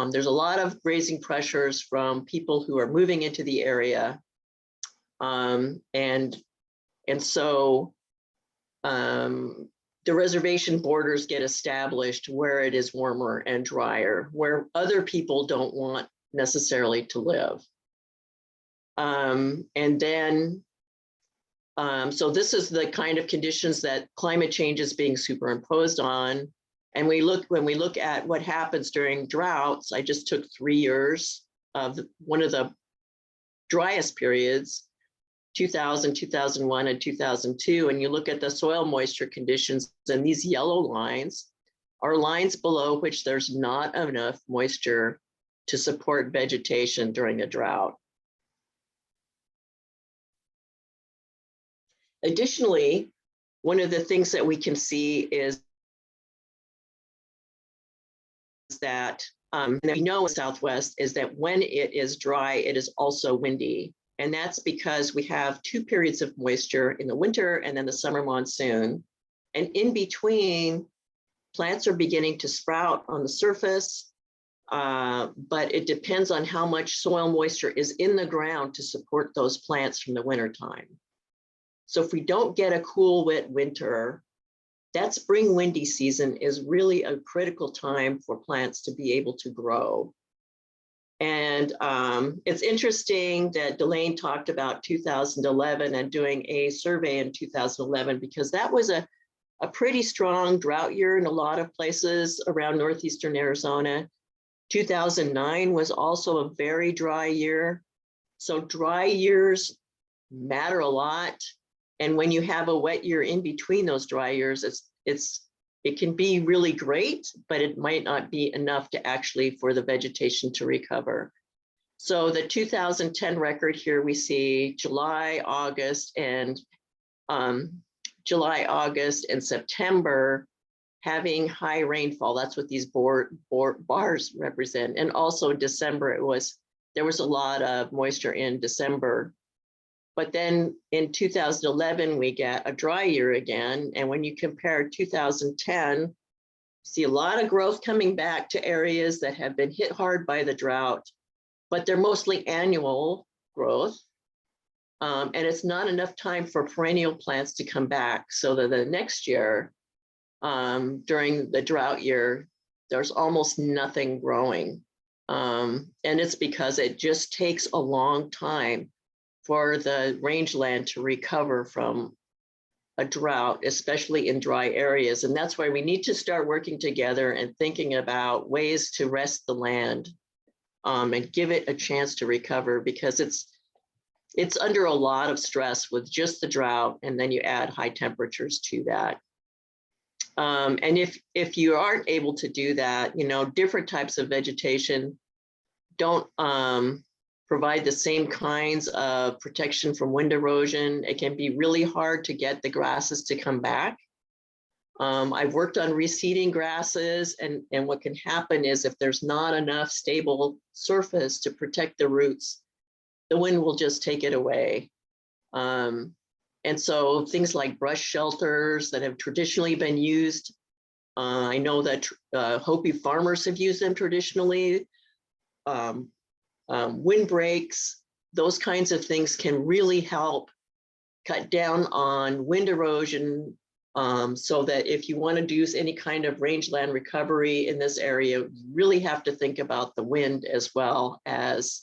there's a lot of grazing pressures from people who are moving into the area. And so the reservation borders get established where it is warmer and drier, where other people don't want necessarily to live. And then, so this is the kind of conditions that climate change is being superimposed on. And when we look at what happens during droughts, I just took 3 years of one of the driest periods, 2000, 2001, and 2002, and you look at the soil moisture conditions, and these yellow lines are lines below which there's not enough moisture to support vegetation during a drought. Additionally, one of the things that we can see is that we know in the Southwest is that when it is dry, it is also windy. And that's because we have 2 periods of moisture in the winter and then the summer monsoon. And in between, plants are beginning to sprout on the surface, but it depends on how much soil moisture is in the ground to support those plants from the winter time. So if we don't get a cool, wet winter, that spring windy season is really a critical time for plants to be able to grow. And it's interesting that Delane talked about 2011 and doing a survey in 2011, because that was a pretty strong drought year in a lot of places around northeastern Arizona. 2009 was also a very dry year. So dry years matter a lot. And when you have a wet year in between those dry years, it can be really great, but it might not be enough to actually for the vegetation to recover. So the 2010 record here, we see July, August, and September having high rainfall. That's what these bars represent. And also in December, there was a lot of moisture in December. But then in 2011, we get a dry year again. And when you compare 2010, you see a lot of growth coming back to areas that have been hit hard by the drought, but they're mostly annual growth. And it's not enough time for perennial plants to come back, so that the next year, during the drought year, there's almost nothing growing. And it's because it just takes a long time for the rangeland to recover from a drought, especially in dry areas. And that's why we need to start working together and thinking about ways to rest the land and give it a chance to recover, because it's under a lot of stress with just the drought, and then you add high temperatures to that. And if you aren't able to do that, different types of vegetation don't provide the same kinds of protection from wind erosion. It can be really hard to get the grasses to come back. I've worked on reseeding grasses, and what can happen is if there's not enough stable surface to protect the roots, the wind will just take it away. And so things like brush shelters that have traditionally been used, I know that Hopi farmers have used them traditionally. Windbreaks, those kinds of things can really help cut down on wind erosion, so that if you want to do any kind of rangeland recovery in this area, you really have to think about the wind as well as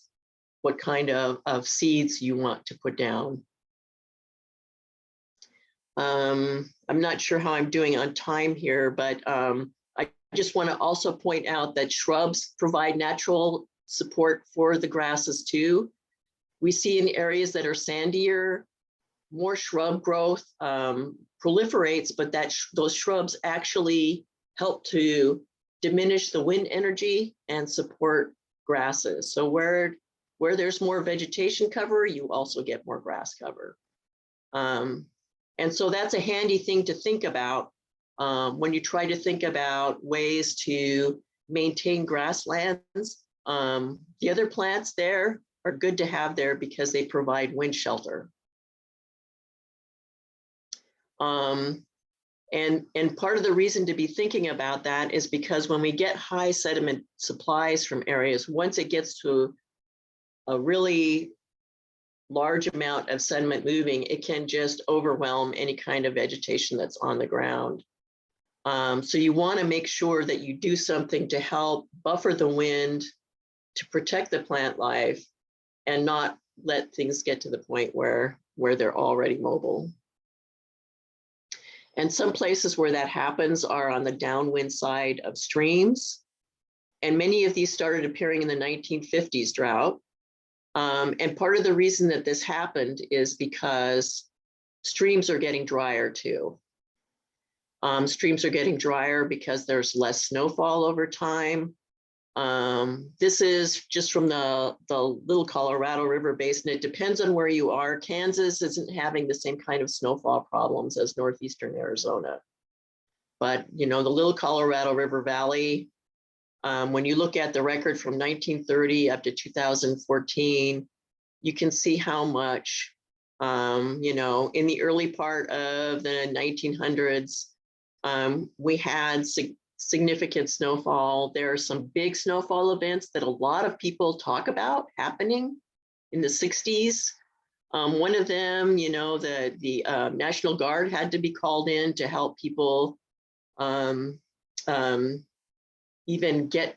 what kind of seeds you want to put down. I'm not sure how I'm doing on time here, but I just want to also point out that shrubs provide natural support for the grasses too. We see in areas that are sandier, more shrub growth proliferates, but those shrubs actually help to diminish the wind energy and support grasses. So where there's more vegetation cover, you also get more grass cover. And so that's a handy thing to think about when you try to think about ways to maintain grasslands. The other plants there are good to have there because they provide wind shelter. And part of the reason to be thinking about that is because when we get high sediment supplies from areas, once it gets to a really large amount of sediment moving, it can just overwhelm any kind of vegetation that's on the ground. So you want to make sure that you do something to help buffer the wind, to protect the plant life, and not let things get to the point where they're already mobile. And some places where that happens are on the downwind side of streams. And many of these started appearing in the 1950s drought. And part of the reason that this happened is because streams are getting drier too. Streams are getting drier because there's less snowfall over time. This is just from the Little Colorado River Basin. It depends on where you are. Kansas isn't having the same kind of snowfall problems as northeastern Arizona. But, the Little Colorado River Valley, when you look at the record from 1930 up to 2014, you can see how much, in the early part of the 1900s, we had significant snowfall. There are some big snowfall events that a lot of people talk about happening in the 60s. One of them, you know, the National Guard had to be called in to help people even get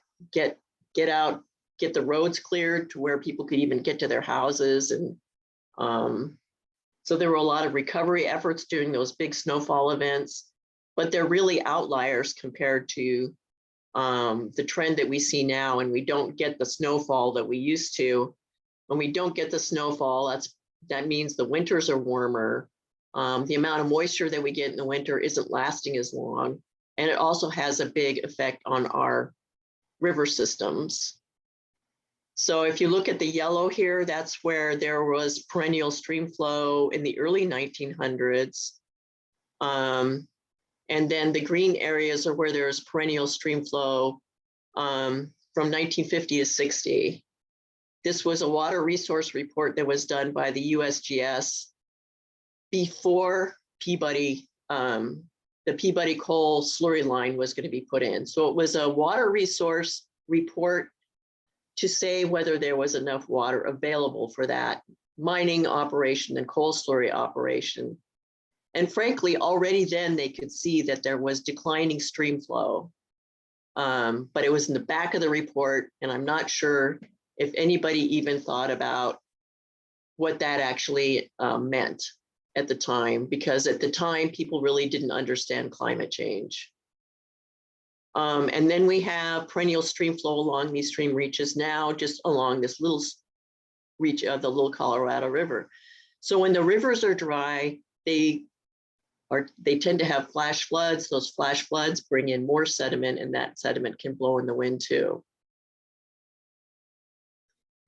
out, get the roads cleared to where people could even get to their houses. And so there were a lot of recovery efforts during those big snowfall events, but they're really outliers compared to the trend that we see now. And we don't get the snowfall that we used to. When we don't get the snowfall, that means the winters are warmer. The amount of moisture that we get in the winter isn't lasting as long. And it also has a big effect on our river systems. So if you look at the yellow here, that's where there was perennial stream flow in the early 1900s. And then the green areas are where there's perennial stream flow from 1950 to 60. This was a water resource report that was done by the USGS before Peabody, the Peabody coal slurry line was going to be put in. So it was a water resource report to say whether there was enough water available for that mining operation and coal slurry operation. And frankly, already then they could see that there was declining stream flow. But it was in the back of the report, and I'm not sure if anybody even thought about what that actually meant at the time, because at the time, people really didn't understand climate change. And then we have perennial stream flow along these stream reaches now, just along this little reach of the Little Colorado River. So when the rivers are dry, they tend to have flash floods. Those flash floods bring in more sediment, and that sediment can blow in the wind too.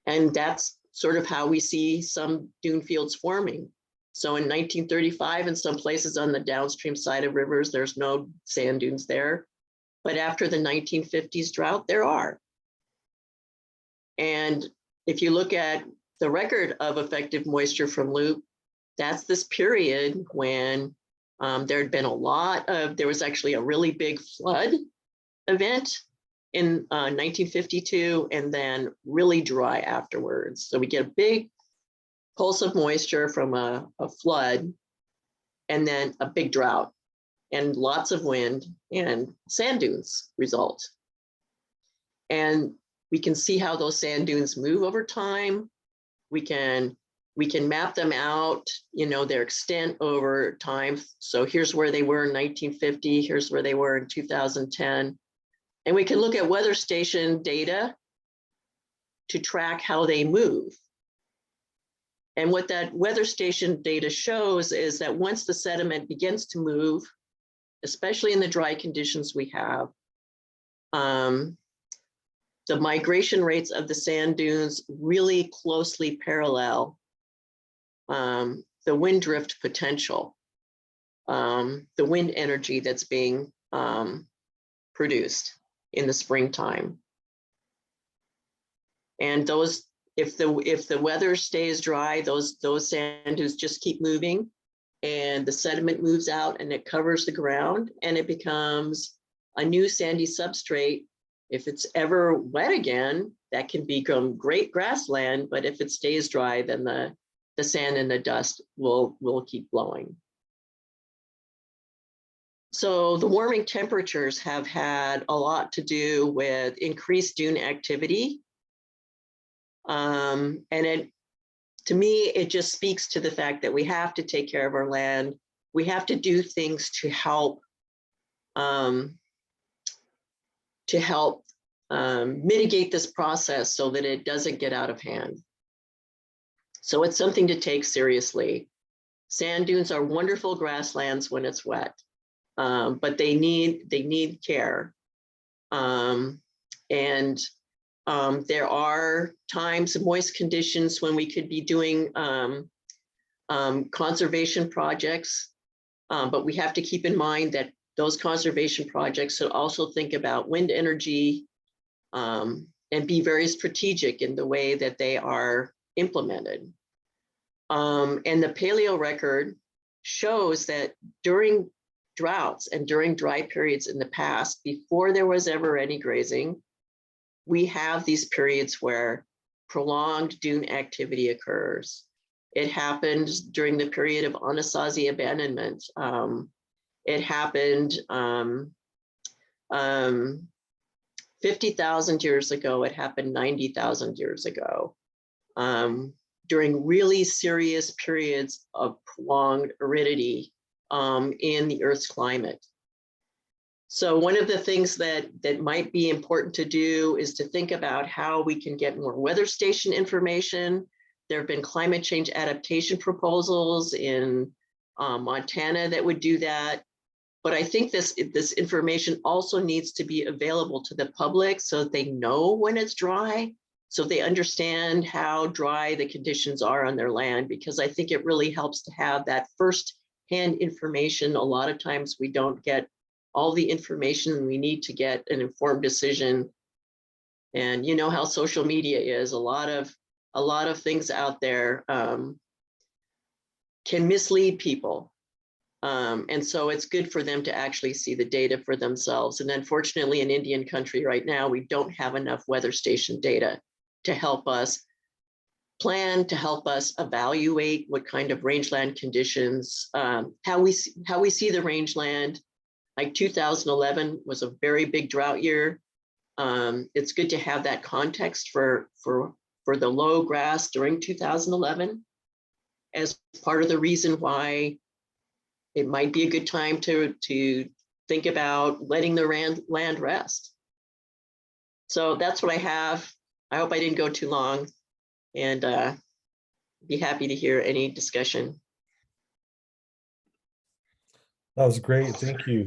And that's sort of how we see some dune fields forming. So in 1935, in some places on the downstream side of rivers, there's no sand dunes there. But after the 1950s drought, there are. And if you look at the record of effective moisture from loop, that's this period when there had been there was actually a really big flood event in 1952, and then really dry afterwards. So we get a big pulse of moisture from a flood, and then a big drought, and lots of wind, and sand dunes result. And we can see how those sand dunes move over time. We can map them out, you know, their extent over time. So here's where they were in 1950, here's where they were in 2010. And we can look at weather station data to track how they move. And what that weather station data shows is that once the sediment begins to move, especially in the dry conditions we have, the migration rates of the sand dunes really closely parallel the wind drift potential, the wind energy that's being produced in the springtime. And those, if the weather stays dry, those sand dunes just keep moving, and the sediment moves out and it covers the ground, and it becomes a new sandy substrate. If it's ever wet again, that can become great grassland, but if it stays dry, then the sand and the dust will keep blowing. So the warming temperatures have had a lot to do with increased dune activity. And to me, it just speaks to the fact that we have to take care of our land. We have to do things to help mitigate this process so that it doesn't get out of hand. So it's something to take seriously. Sand dunes are wonderful grasslands when it's wet, but they need care. There are times, moist conditions, when we could be doing conservation projects, but we have to keep in mind that those conservation projects should also think about wind energy and be very strategic in the way that they are implemented. And the paleo record shows that during droughts and during dry periods in the past, before there was ever any grazing, we have these periods where prolonged dune activity occurs. It happened during the period of Anasazi abandonment. It happened 50,000 years ago. It happened 90,000 years ago. During really serious periods of prolonged aridity in the Earth's climate. So one of the things that might be important to do is to think about how we can get more weather station information. There have been climate change adaptation proposals in Montana that would do that. But I think this information also needs to be available to the public so that they know when it's dry, so they understand how dry the conditions are on their land, because I think it really helps to have that first-hand information. A lot of times we don't get all the information we need to get an informed decision. And you know how social media is. A lot of things out there can mislead people. And so it's good for them to actually see the data for themselves. And unfortunately, in Indian country right now, we don't have enough weather station data to help us plan, to help us evaluate what kind of rangeland conditions, how we see the rangeland. Like 2011 was a very big drought year. It's good to have that context for the low grass during 2011 as part of the reason why it might be a good time to think about letting the land rest. So that's what I have. I hope I didn't go too long, and be happy to hear any discussion. That was great. Thank you,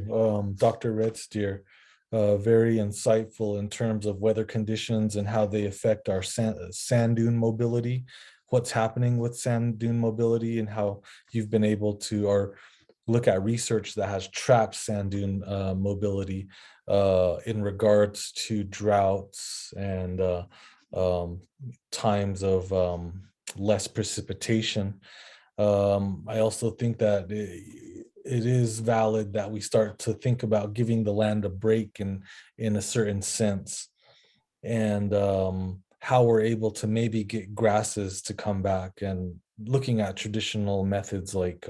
Dr. Redsteer. Very insightful in terms of weather conditions and how they affect our sand dune mobility, what's happening with sand dune mobility, and how you've been able to look at research that has trapped sand dune mobility in regards to droughts and times of less precipitation. I also think that it is valid that we start to think about giving the land a break in a certain sense, and how we're able to maybe get grasses to come back, and looking at traditional methods like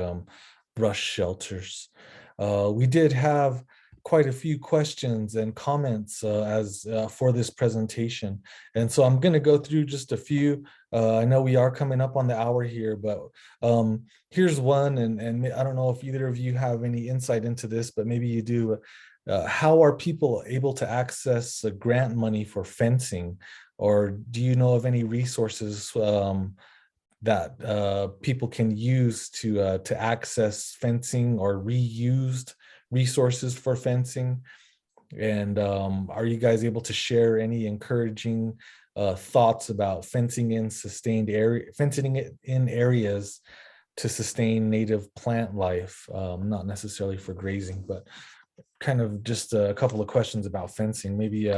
brush shelters. We did have quite a few questions and comments for this presentation, and so I'm going to go through just a few. I know we are coming up on the hour here, but here's one, and I don't know if either of you have any insight into this, but maybe you do. How are people able to access grant money for fencing, or do you know of any resources that people can use to access fencing or reused resources for fencing? And are you guys able to share any encouraging thoughts about fencing in areas to sustain native plant life, not necessarily for grazing, but kind of just a couple of questions about fencing? Maybe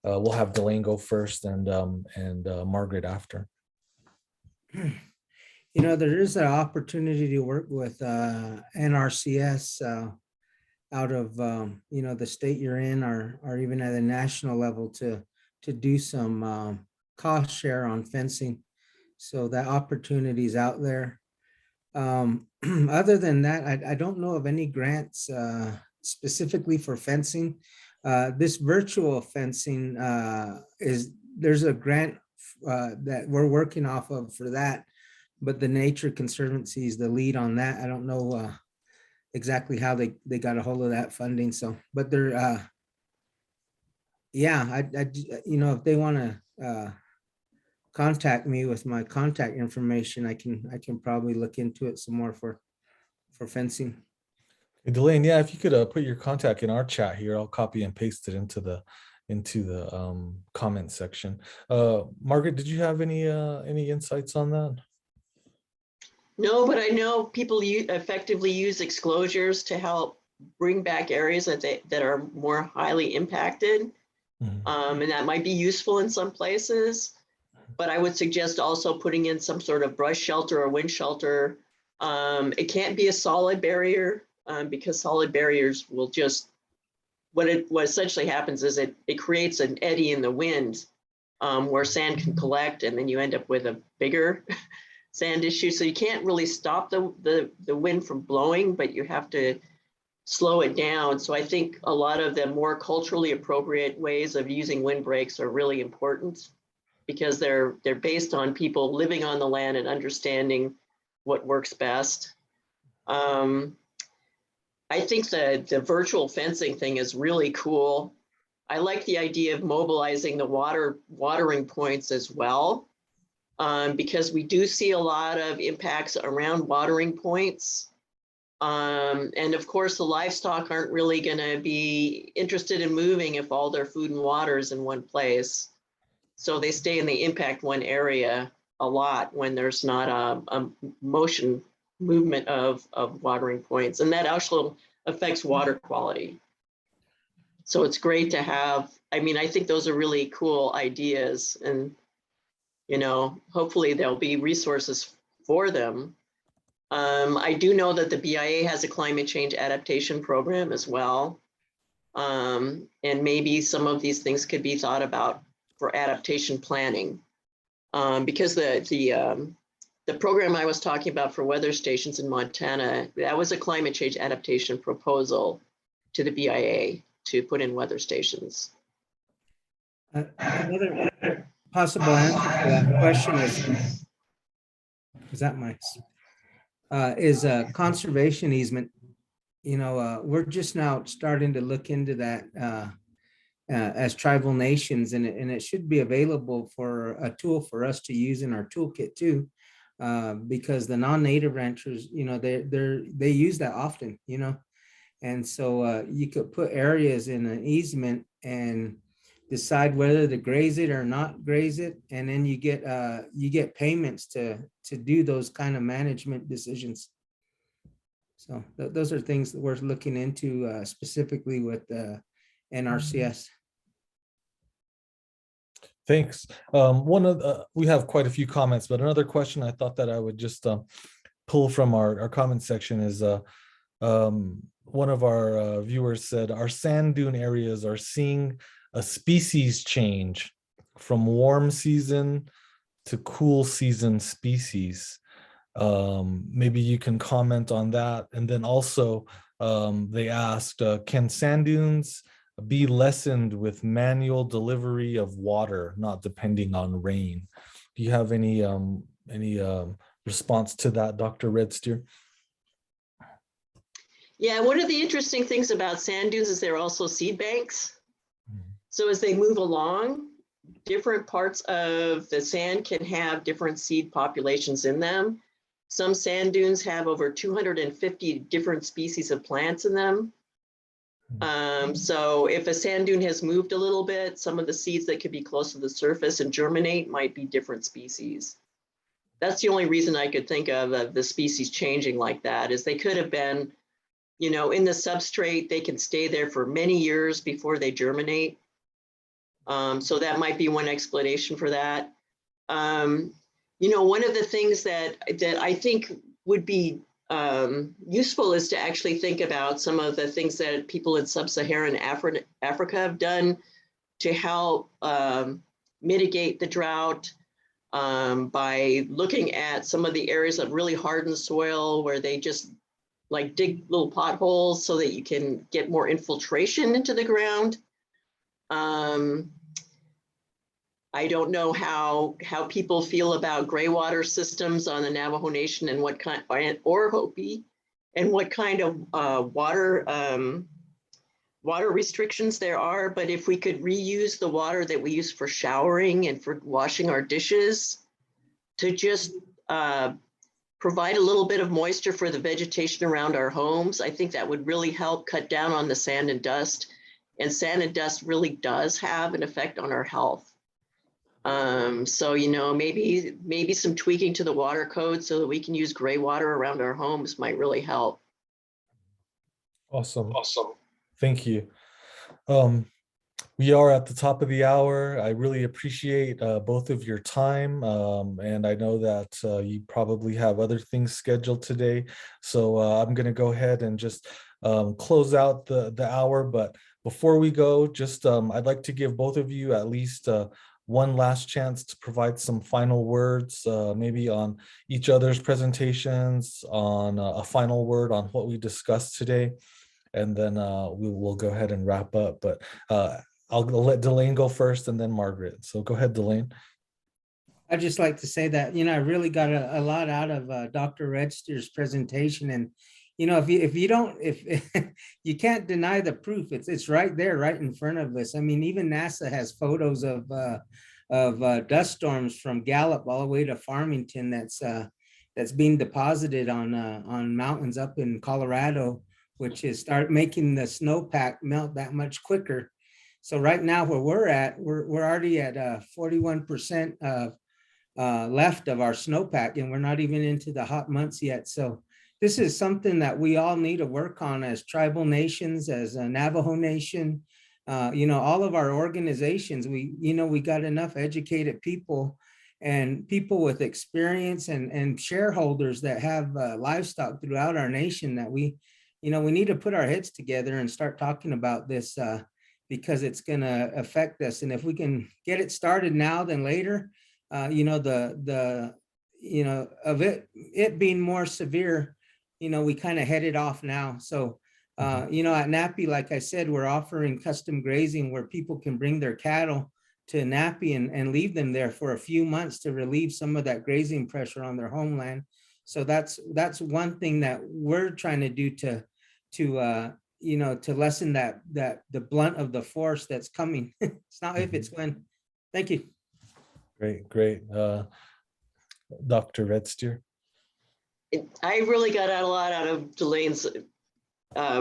we'll have Delane go first, and Margaret after. You know, there is an opportunity to work with NRCS out of the state you're in, or even at a national level, to do some cost share on fencing. So that opportunity is out there. Other than that, I don't know of any grants specifically for fencing. This virtual fencing there's a grant that we're working off of for that, but the Nature Conservancy is the lead on that. I don't know exactly how they got a hold of that funding. So, but they're yeah, if they want to contact me with my contact information, I can probably look into it some more for fencing. Hey, Delane, yeah, if you could put your contact in our chat here, I'll copy and paste it into the comment section. Margaret, did you have any insights on that? No, but I know people effectively use exclosures to help bring back areas that are more highly impacted. Mm-hmm. And that might be useful in some places, but I would suggest also putting in some sort of brush shelter or wind shelter. It can't be a solid barrier because solid barriers will just, what essentially happens is it creates an eddy in the wind where sand can collect, and then you end up with a bigger sand issue. So you can't really stop the wind from blowing, but you have to slow it down. So I think a lot of the more culturally appropriate ways of using windbreaks are really important because they're based on people living on the land and understanding what works best. I think the virtual fencing thing is really cool. I like the idea of mobilizing the watering points as well, because we do see a lot of impacts around watering points. And of course, the livestock aren't really going to be interested in moving if all their food and water is in one place. So they stay and they impact one area a lot when there's not a movement of watering points. And that actually affects water quality. So it's great to have, I mean, I think those are really cool ideas, and, you know, hopefully there'll be resources for them. I do know that the BIA has a climate change adaptation program as well. And maybe some of these things could be thought about for adaptation planning. Because the program I was talking about for weather stations in Montana, that was a climate change adaptation proposal to the BIA to put in weather stations. Another possible answer to that question is that my is a conservation easement. You know, we're just now starting to look into that as tribal nations, and it should be available for a tool for us to use in our toolkit too, because the non-native ranchers, you know, they use that often, you know, and so you could put areas in an easement and decide whether to graze it or not graze it, and then you get payments to do those kind of management decisions. So those are things that we're looking into specifically with NRCS. Thanks. We have quite a few comments, but another question I thought that I would just pull from our comment section is one of our viewers said, our sand dune areas are seeing a species change from warm season to cool season species. Maybe you can comment on that. And then also they asked, can sand dunes be lessened with manual delivery of water, not depending on rain? Do you have any response to that, Dr. Redsteer? Yeah, one of the interesting things about sand dunes is they're also seed banks. So as they move along, different parts of the sand can have different seed populations in them. Some sand dunes have over 250 different species of plants in them. So if a sand dune has moved a little bit, some of the seeds that could be close to the surface and germinate might be different species. That's the only reason I could think of the species changing like that, is they could have been, you know, in the substrate, they can stay there for many years before they germinate. So that might be one explanation for that. You know, one of the things that I think would be useful is to actually think about some of the things that people in sub-Saharan Africa have done to help mitigate the drought, by looking at some of the areas of really hardened soil where they just like dig little potholes so that you can get more infiltration into the ground. I don't know how people feel about gray water systems on the Navajo Nation and what kind, or Hopi, and what kind of water restrictions there are. But if we could reuse the water that we use for showering and for washing our dishes to just provide a little bit of moisture for the vegetation around our homes, I think that would really help cut down on the sand and dust. And sand and dust really does have an effect on our health. So, you know, maybe some tweaking to the water code so that we can use gray water around our homes might really help. Awesome. Thank you. We are at the top of the hour. I really appreciate both of your time. And I know that you probably have other things scheduled today. So I'm going to go ahead and just close out the hour. But before we go, just I'd like to give both of you at least one last chance to provide some final words, maybe on each other's presentations, on a final word on what we discussed today, and then we will go ahead and wrap up. But I'll let Delane go first and then Margaret. So go ahead, Delane. I'd just like to say that, I really got a lot out of Dr. Redsteer's presentation. And, if you can't deny the proof, it's right there, right in front of us. I mean, even NASA has photos of dust storms from Gallup all the way to Farmington that's being deposited on mountains up in Colorado, which is start making the snowpack melt that much quicker. So right now where we're at, we're already at 41% left of our snowpack, and we're not even into the hot months yet. So this is something that we all need to work on as tribal nations, as a Navajo Nation, all of our organizations. We got enough educated people and people with experience and shareholders that have livestock throughout our nation that we need to put our heads together and start talking about this because it's going to affect us. And if we can get it started now than later, of it being more severe, we kind of headed off now. So, at Nappy, like I said, we're offering custom grazing where people can bring their cattle to Nappy and leave them there for a few months to relieve some of that grazing pressure on their homeland. So that's one thing that we're trying to do to lessen that the blunt of the force that's coming. It's not if, it's when. Thank you. Great. Dr. Redsteer. I really got a lot out of Delane's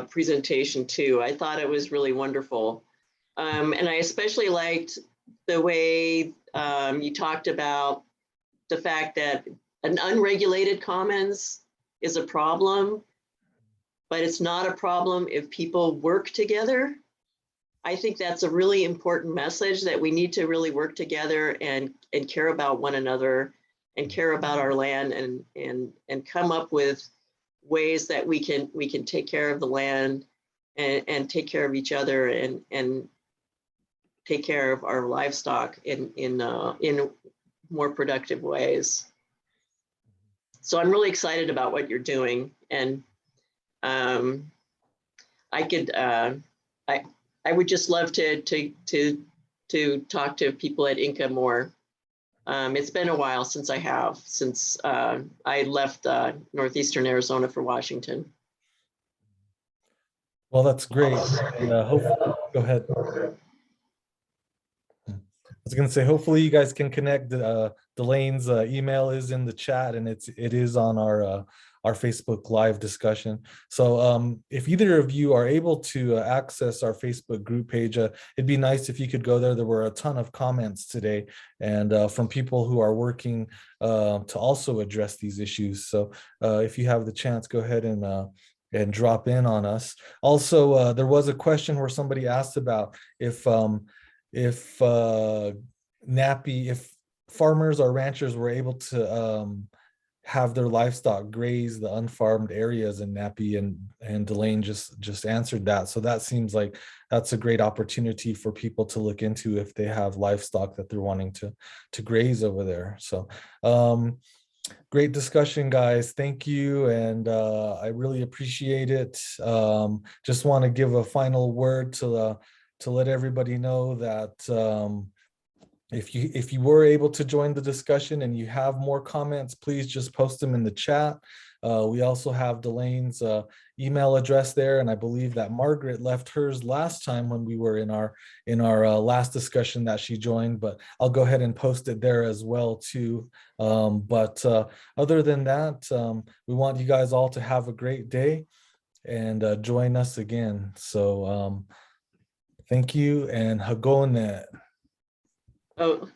presentation too. I thought it was really wonderful. And I especially liked the way you talked about the fact that an unregulated commons is a problem, but it's not a problem if people work together. I think that's a really important message, that we need to really work together and care about one another and care about our land and come up with ways that we can take care of the land and take care of each other and take care of our livestock in more productive ways. So I'm really excited about what you're doing, and I would just love to talk to people at Inca more. It's been a while since I left northeastern Arizona for Washington. Well, that's great. Hopefully, go ahead. I was going to say, hopefully you guys can connect. Delane's email is in the chat, and it is on our Facebook Live discussion. So if either of you are able to access our Facebook group page, it'd be nice if you could go there. There were a ton of comments today, and from people who are working to also address these issues. So if you have the chance, go ahead and drop in on us. Also, there was a question where somebody asked about if Nappy, if farmers or ranchers were able to have their livestock graze the unfarmed areas in Nappy, and Delane just answered that. So that seems like that's a great opportunity for people to look into if they have livestock that they're wanting to graze over there. So great discussion, guys. Thank you, and I really appreciate it. Just want to give a final word to let everybody know that if you were able to join the discussion and you have more comments, please just post them in the chat. We also have Delane's email address there, and I believe that Margaret left hers last time when we were in our last discussion that she joined, but I'll go ahead and post it there as well too. But other than that, we want you guys all to have a great day and join us again. So thank you, and Hagone. Oh,